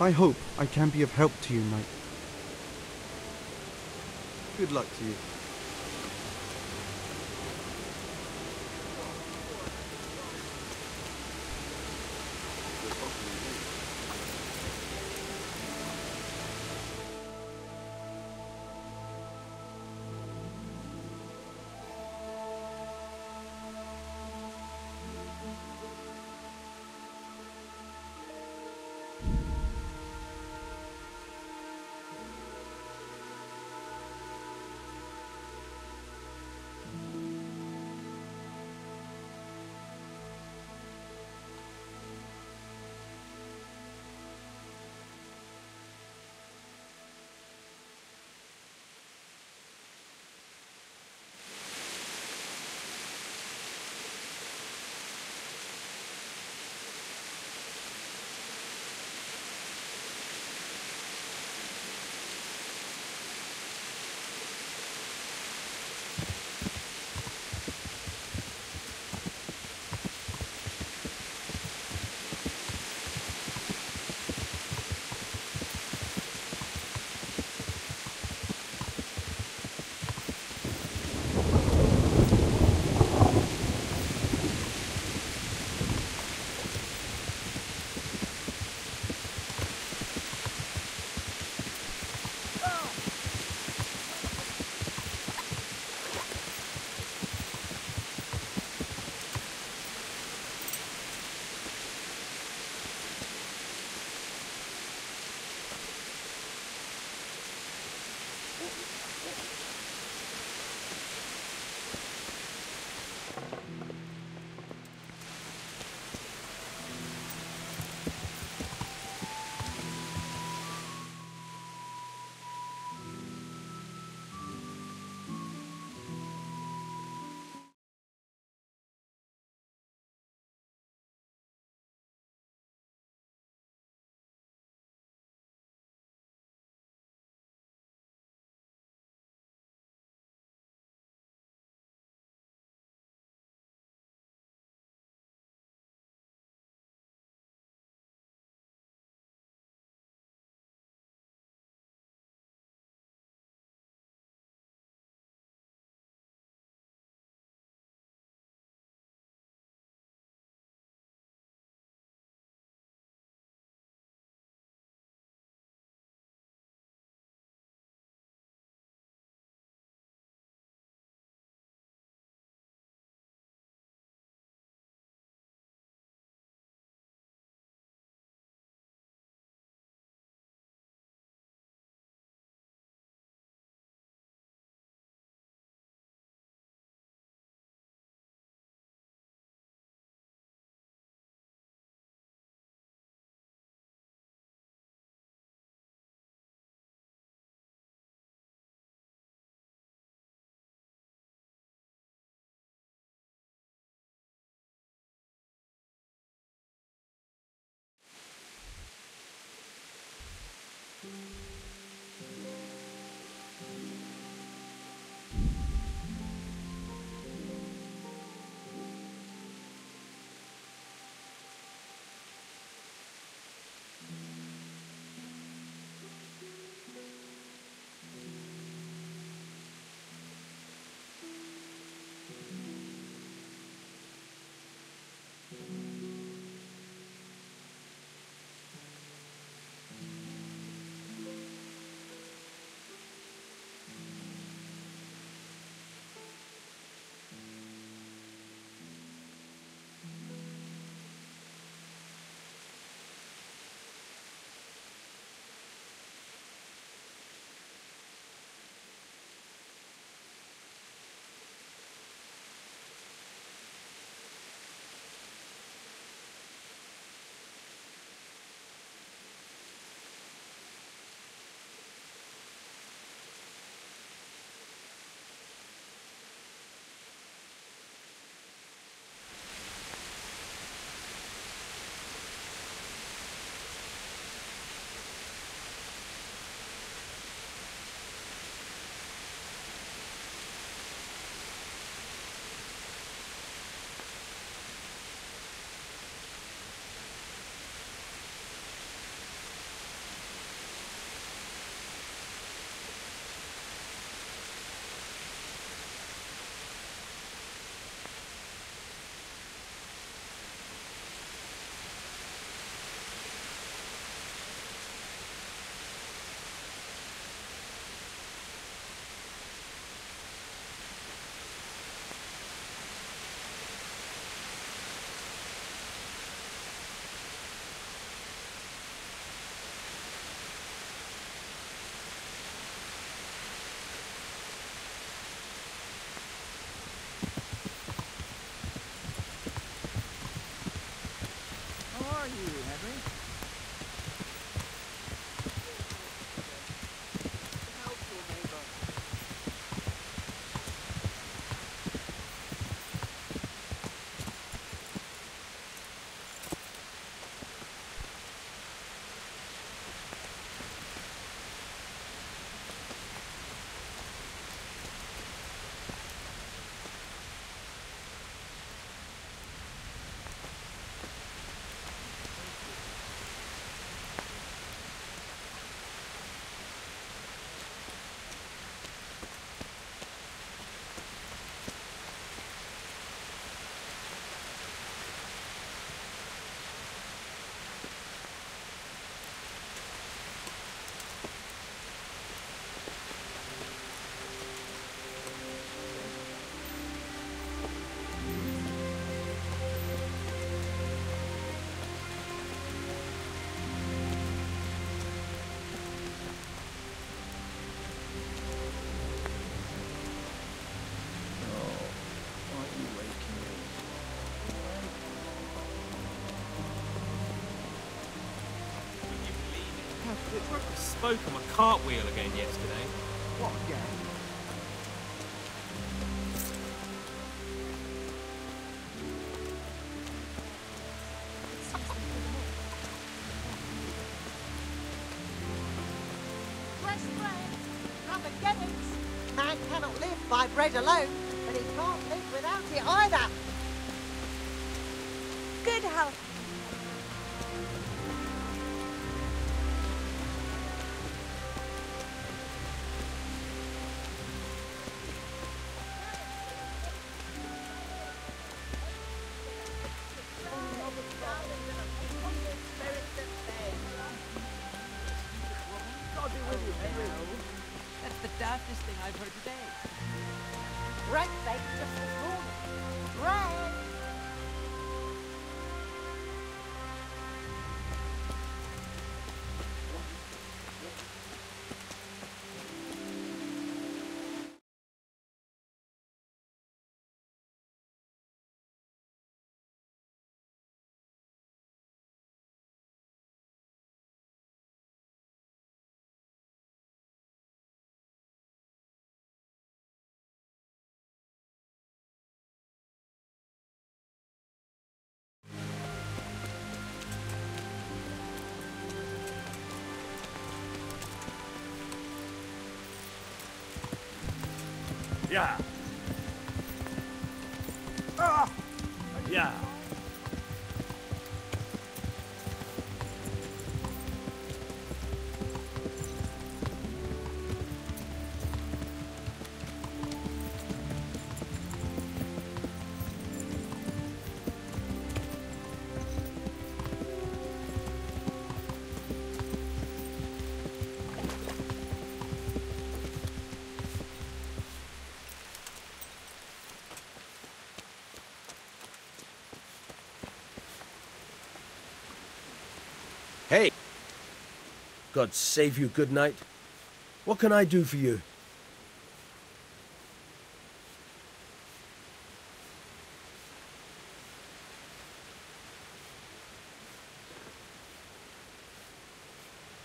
I hope I can be of help to you, knight. Good luck to you. It broke the spoke on my cartwheel again yesterday. What again? Fresh bread from the Geddings. Man cannot live by bread alone, but he can't live without it either. Good health. That's the daftest thing I've heard today. Bread baked just this morning. Bread! Yeah. Ah. Yeah. Hey! God save you, good night. What can I do for you?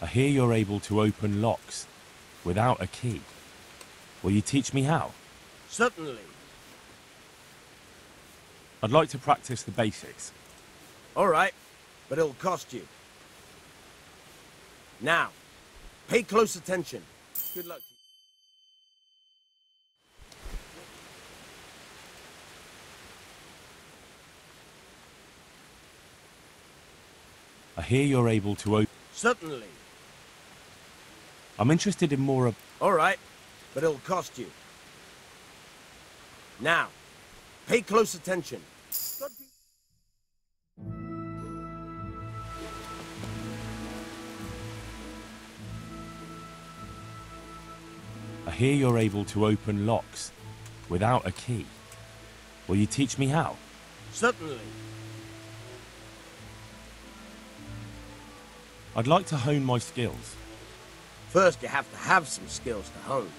I hear you're able to open locks without a key. Will you teach me how? Certainly. I'd like to practice the basics. All right, but it'll cost you. Now, pay close attention. Good luck to you. I hear you're able to open... Certainly. I'm interested in more of... All right, but it'll cost you. Now, pay close attention. I hear you're able to open locks without a key. Will you teach me how? Certainly. I'd like to hone my skills. First, you have to have some skills to hone.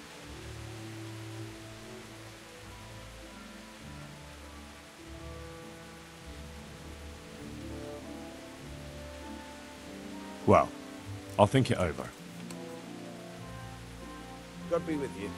Well, I'll think it over. God be with you.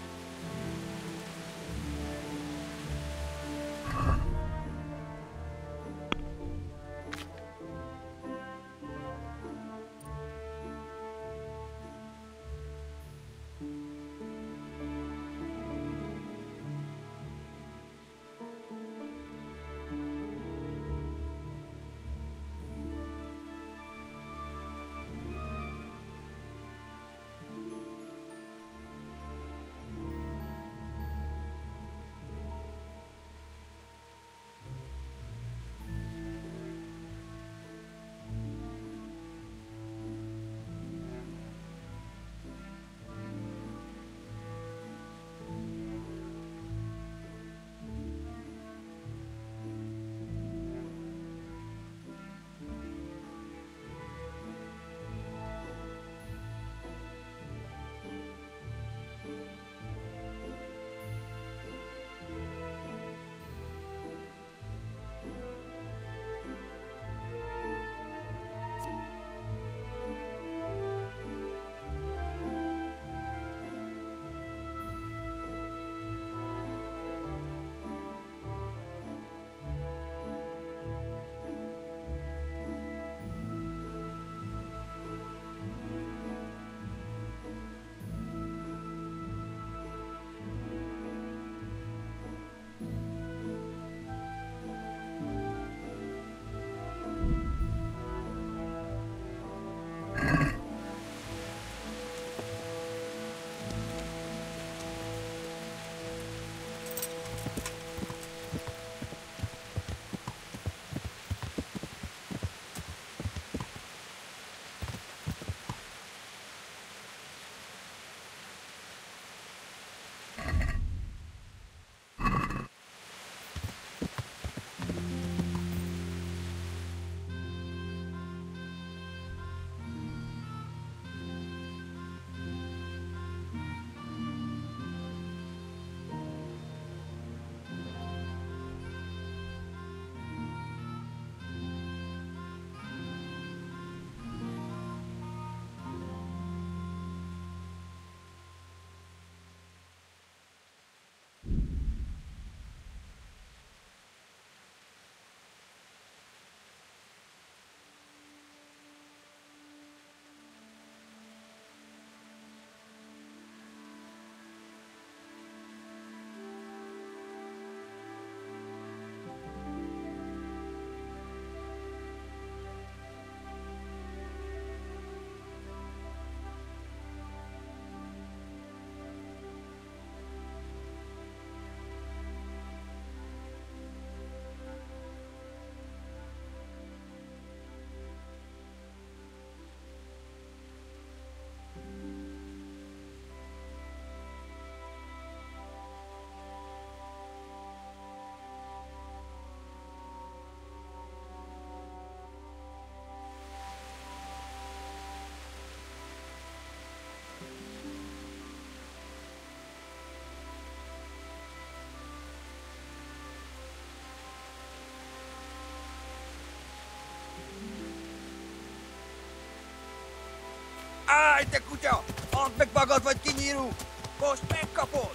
Állj, te kutya! Add meg magad, vagy kinyírunk! Most megkapod!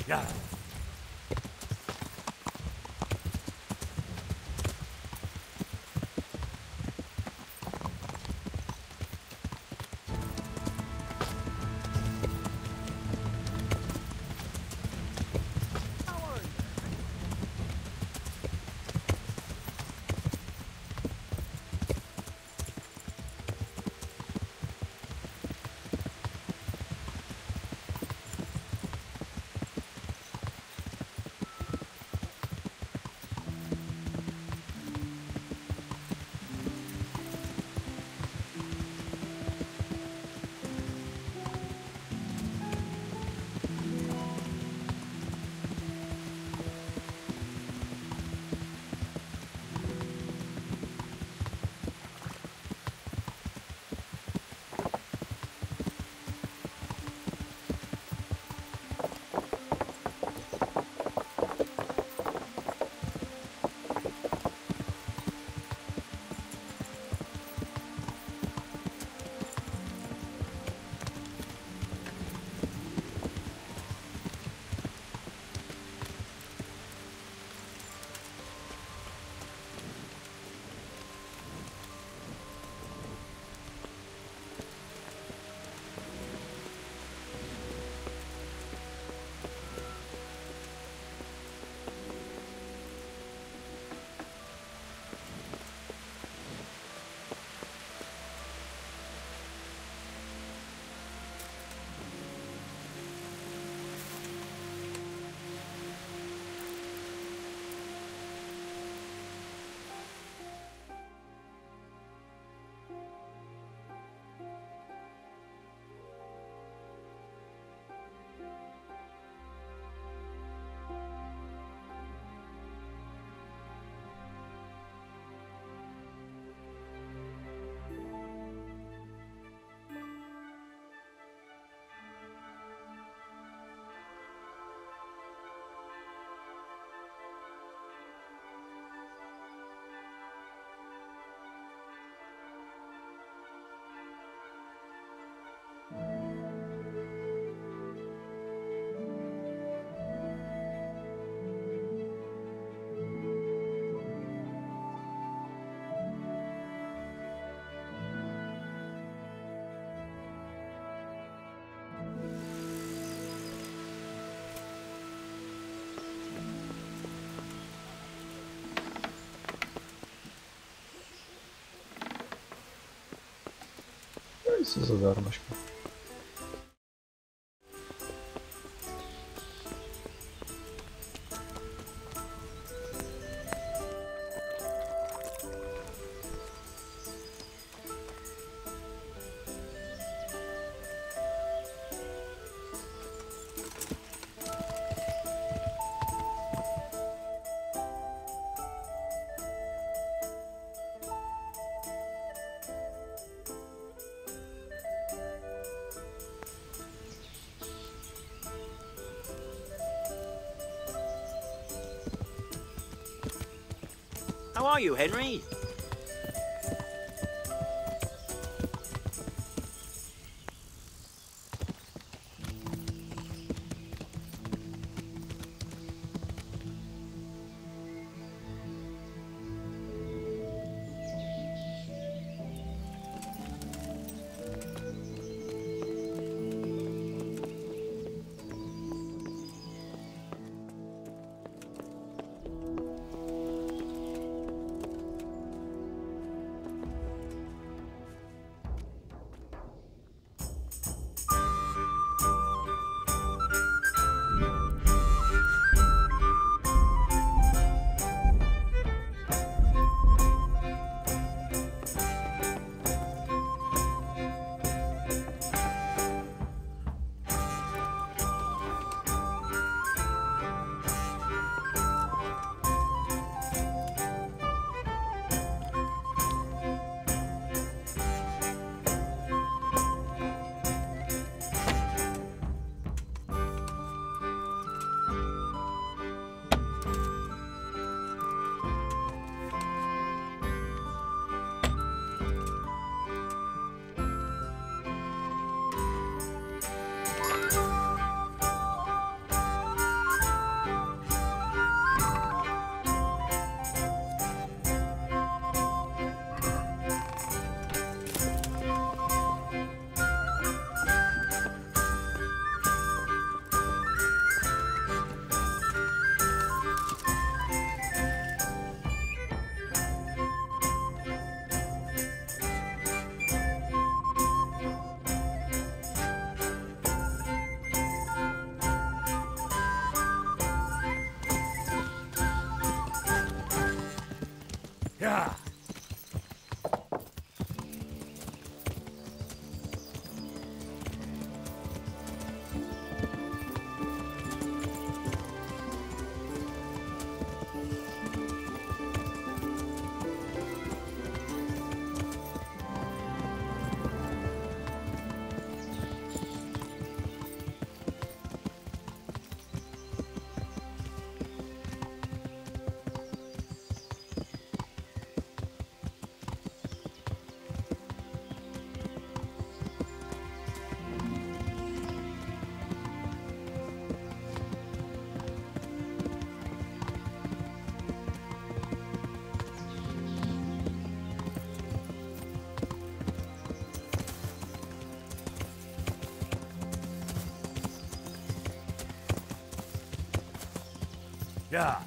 Yeah. Co za darmo śpię. How are you, Henry? Yeah.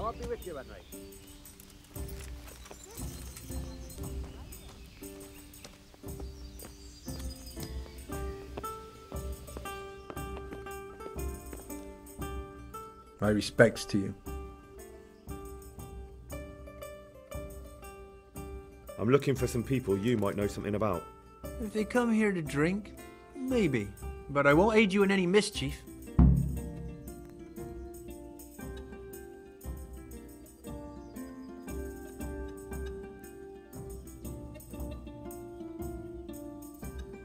God be with you, Henry. My respects to you. I'm looking for some people you might know something about. If they come here to drink, maybe. But I won't aid you in any mischief.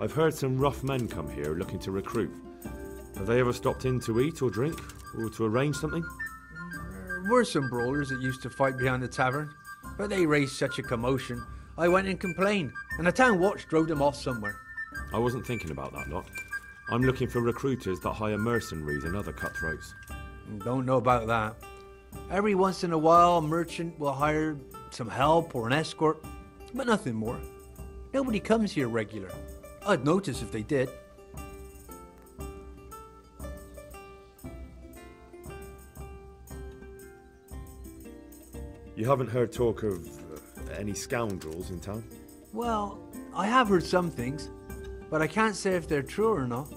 I've heard some rough men come here looking to recruit. Have they ever stopped in to eat or drink? Or to arrange something? There were some brawlers that used to fight behind the tavern, but they raised such a commotion. I went and complained, and the town watch drove them off somewhere. I wasn't thinking about that lot. I'm looking for recruiters that hire mercenaries and other cutthroats. Don't know about that. Every once in a while, a merchant will hire some help or an escort, but nothing more. Nobody comes here regular. I'd notice if they did. You haven't heard talk of any scoundrels in town? Well, I have heard some things, but I can't say if they're true or not.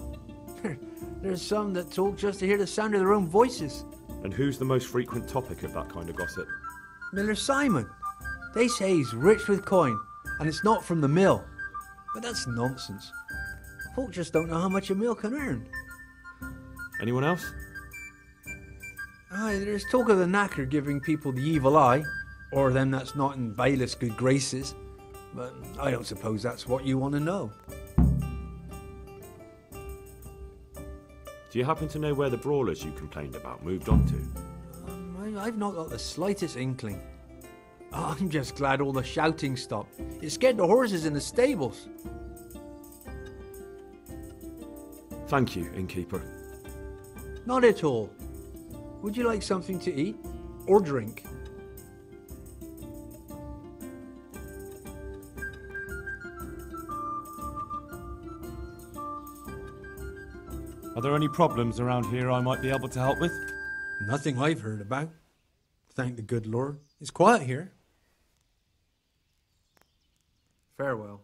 There's some that talk just to hear the sound of their own voices. And who's the most frequent topic of that kind of gossip? Miller Simon. They say he's rich with coin, and it's not from the mill. But that's nonsense. Folk just don't know how much a mill can earn. Anyone else? Aye, there's talk of the knacker giving people the evil eye, or them that's not in bailiff's good graces. But I don't suppose that's what you want to know. Do you happen to know where the brawlers you complained about moved on to? I've not got the slightest inkling. I'm just glad all the shouting stopped. It scared the horses in the stables. Thank you, innkeeper. Not at all. Would you like something to eat or drink? Are there any problems around here I might be able to help with? Nothing I've heard about. Thank the good Lord. It's quiet here. Farewell.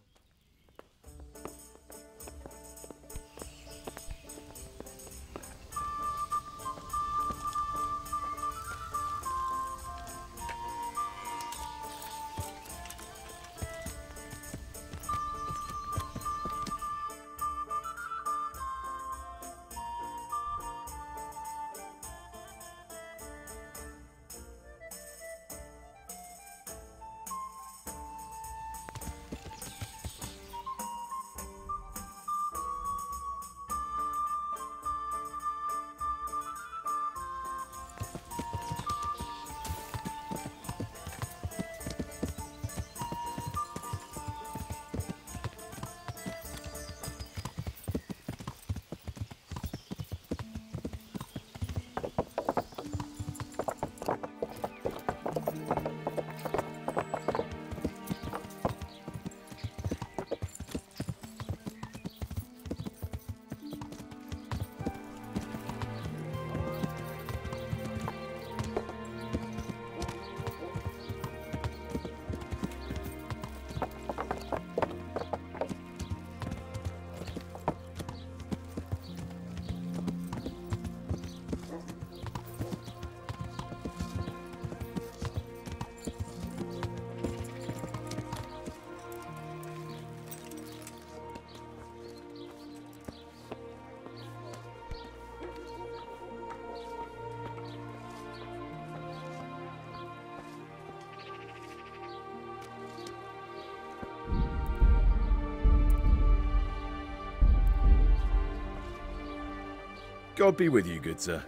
God be with you, good sir.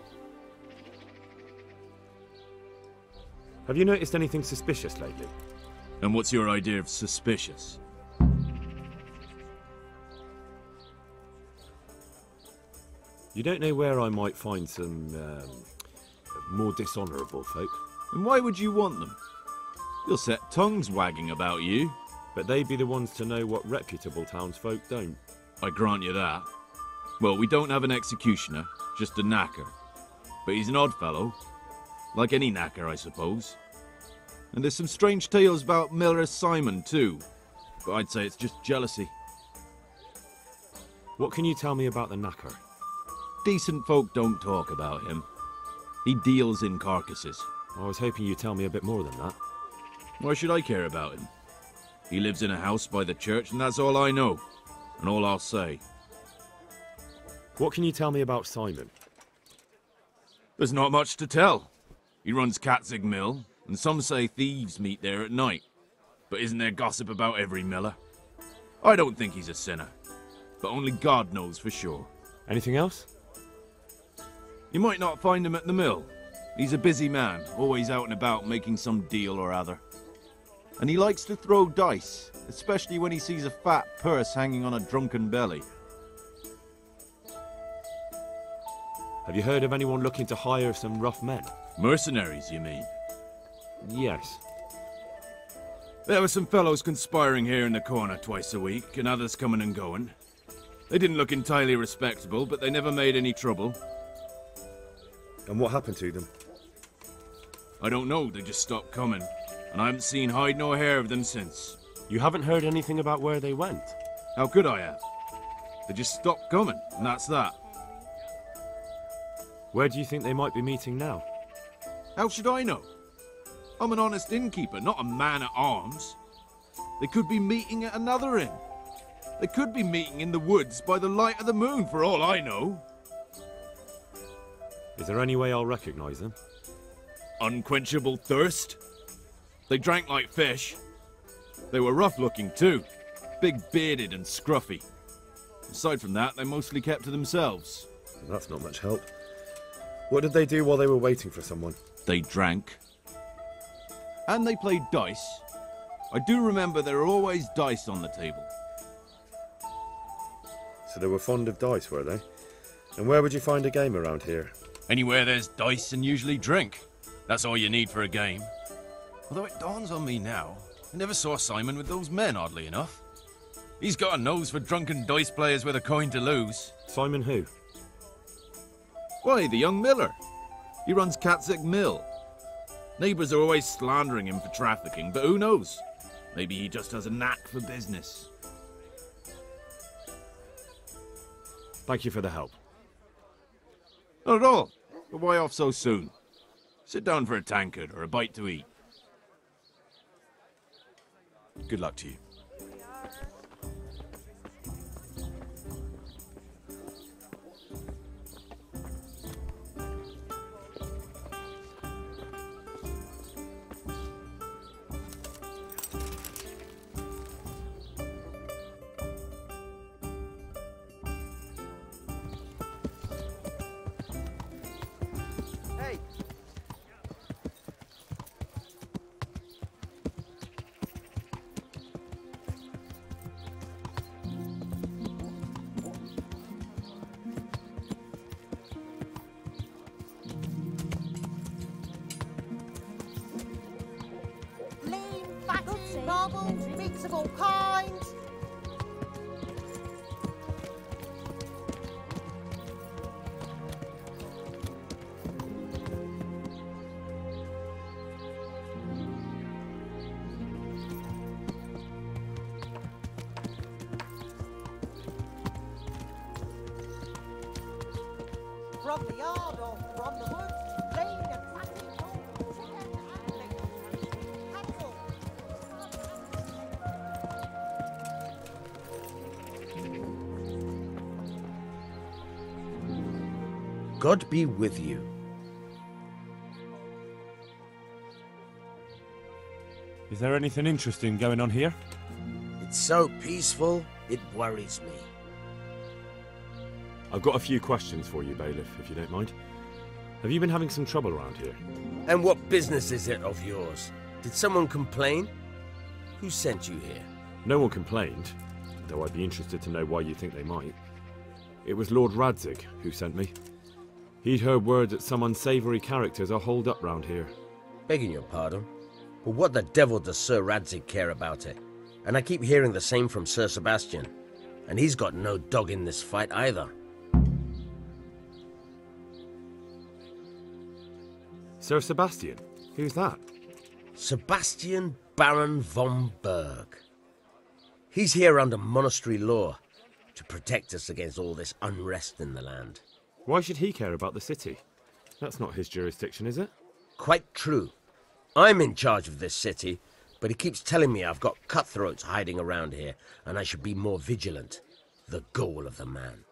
Have you noticed anything suspicious lately? And what's your idea of suspicious? You don't know where I might find some more dishonourable folk? And why would you want them? You'll set tongues wagging about you. But they'd be the ones to know what reputable townsfolk don't. I grant you that. Well, we don't have an executioner, just a knacker. But he's an odd fellow. Like any knacker, I suppose. And there's some strange tales about Miller Simon, too. But I'd say it's just jealousy. What can you tell me about the knacker? Decent folk don't talk about him. He deals in carcasses. I was hoping you'd tell me a bit more than that. Why should I care about him? He lives in a house by the church, and that's all I know. And all I'll say. What can you tell me about Simon? There's not much to tell. He runs Katzig Mill, and some say thieves meet there at night. But isn't there gossip about every miller? I don't think he's a sinner. But only God knows for sure. Anything else? You might not find him at the mill. He's a busy man, always out and about making some deal or other. And he likes to throw dice, especially when he sees a fat purse hanging on a drunken belly. Have you heard of anyone looking to hire some rough men? Mercenaries, you mean? Yes. There were some fellows conspiring here in the corner twice a week, and others coming and going. They didn't look entirely respectable, but they never made any trouble. And what happened to them? I don't know, they just stopped coming. And I haven't seen hide nor hair of them since. You haven't heard anything about where they went? How could I have? They just stopped coming, and that's that. Where do you think they might be meeting now? How should I know? I'm an honest innkeeper, not a man-at-arms. They could be meeting at another inn. They could be meeting in the woods by the light of the moon, for all I know. Is there any way I'll recognize them? Unquenchable thirst. They drank like fish. They were rough-looking too, big-bearded and scruffy. Aside from that, they mostly kept to themselves. That's not much help. What did they do while they were waiting for someone? They drank. And they played dice. I do remember there were always dice on the table. So they were fond of dice, were they? And where would you find a game around here? Anywhere there's dice and usually drink. That's all you need for a game. Although it dawns on me now, I never saw Simon with those men, oddly enough. He's got a nose for drunken dice players with a coin to lose. Simon who? Why, the young miller. He runs Katzig Mill. Neighbours are always slandering him for trafficking, but who knows? Maybe he just has a knack for business. Thank you for the help. Not at all. But why off so soon? Sit down for a tankard or a bite to eat. Good luck to you. Hey! Lean, fatty, bubbles, meats of all kinds. From the yard or from the woods, lean and fatty, bubbles, chicken and meat. Handful. God be with you. Is there anything interesting going on here? It's so peaceful, it worries me. I've got a few questions for you, Bailiff, if you don't mind. Have you been having some trouble around here? And what business is it of yours? Did someone complain? Who sent you here? No one complained, though I'd be interested to know why you think they might. It was Lord Radzig who sent me. He'd heard word that some unsavoury characters are holed up round here. Begging your pardon, but what the devil does Sir Radzig care about it? And I keep hearing the same from Sir Sebastian. And he's got no dog in this fight either. Sir Sebastian? Who's that? Sebastian Baron von Berg. He's here under monastery law to protect us against all this unrest in the land. Why should he care about the city? That's not his jurisdiction, is it? Quite true. I'm in charge of this city, but he keeps telling me I've got cutthroats hiding around here, and I should be more vigilant. The goal of the man.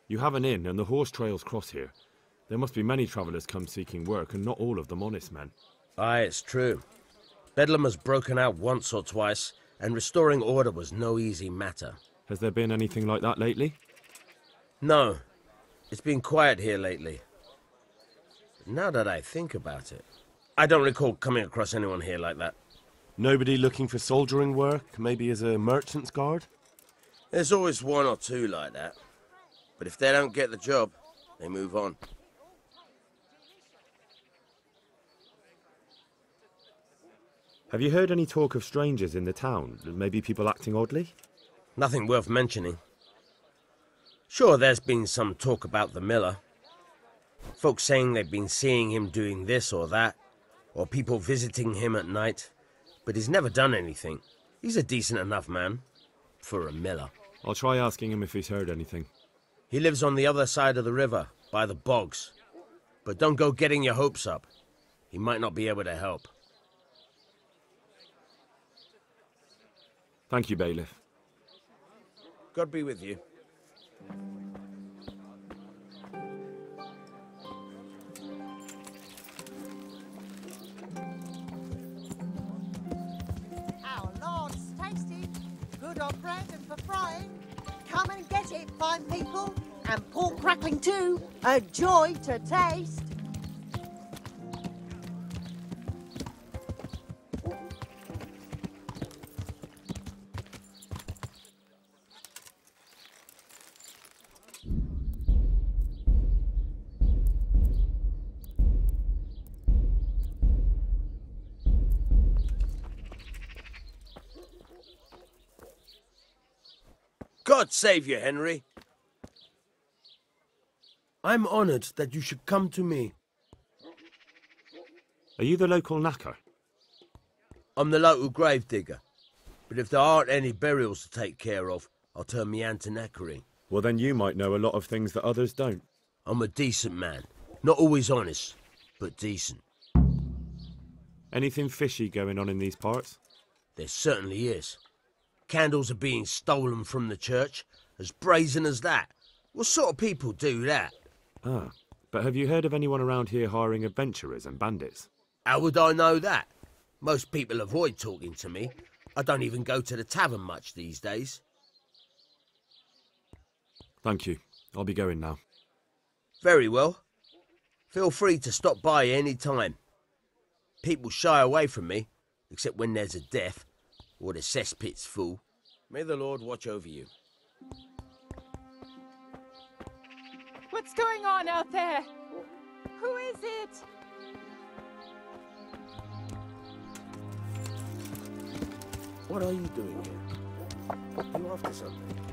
You have an inn, and the horse trails cross here. There must be many travellers come seeking work, and not all of them honest men. Aye, it's true. Bedlam has broken out once or twice, and restoring order was no easy matter. Has there been anything like that lately? No. It's been quiet here lately. But now that I think about it, I don't recall coming across anyone here like that. Nobody looking for soldiering work, maybe as a merchant's guard? There's always one or two like that. But if they don't get the job, they move on. Have you heard any talk of strangers in the town? Maybe people acting oddly? Nothing worth mentioning. Sure, there's been some talk about the miller. Folks saying they've been seeing him doing this or that, or people visiting him at night. But he's never done anything. He's a decent enough man. For a miller. I'll try asking him if he's heard anything. He lives on the other side of the river, by the bogs. But don't go getting your hopes up. He might not be able to help. Thank you, Bailiff. God be with you. Our Lord's tasty. Good on bread and for frying. Come and get it, fine people. And pork crackling too. A joy to taste. God save you, Henry. I'm honored that you should come to me. Are you the local knacker? I'm the local gravedigger. But if there aren't any burials to take care of, I'll turn me hand to knackering. Well, then you might know a lot of things that others don't. I'm a decent man. Not always honest, but decent. Anything fishy going on in these parts? There certainly is. Candles are being stolen from the church, as brazen as that. What sort of people do that? Ah, but have you heard of anyone around here hiring adventurers and bandits? How would I know that? Most people avoid talking to me. I don't even go to the tavern much these days. Thank you. I'll be going now. Very well. Feel free to stop by any time. People shy away from me, except when there's a death, or the cesspit's full. May the Lord watch over you. What's going on out there? Who is it? What are you doing here? Are you after something?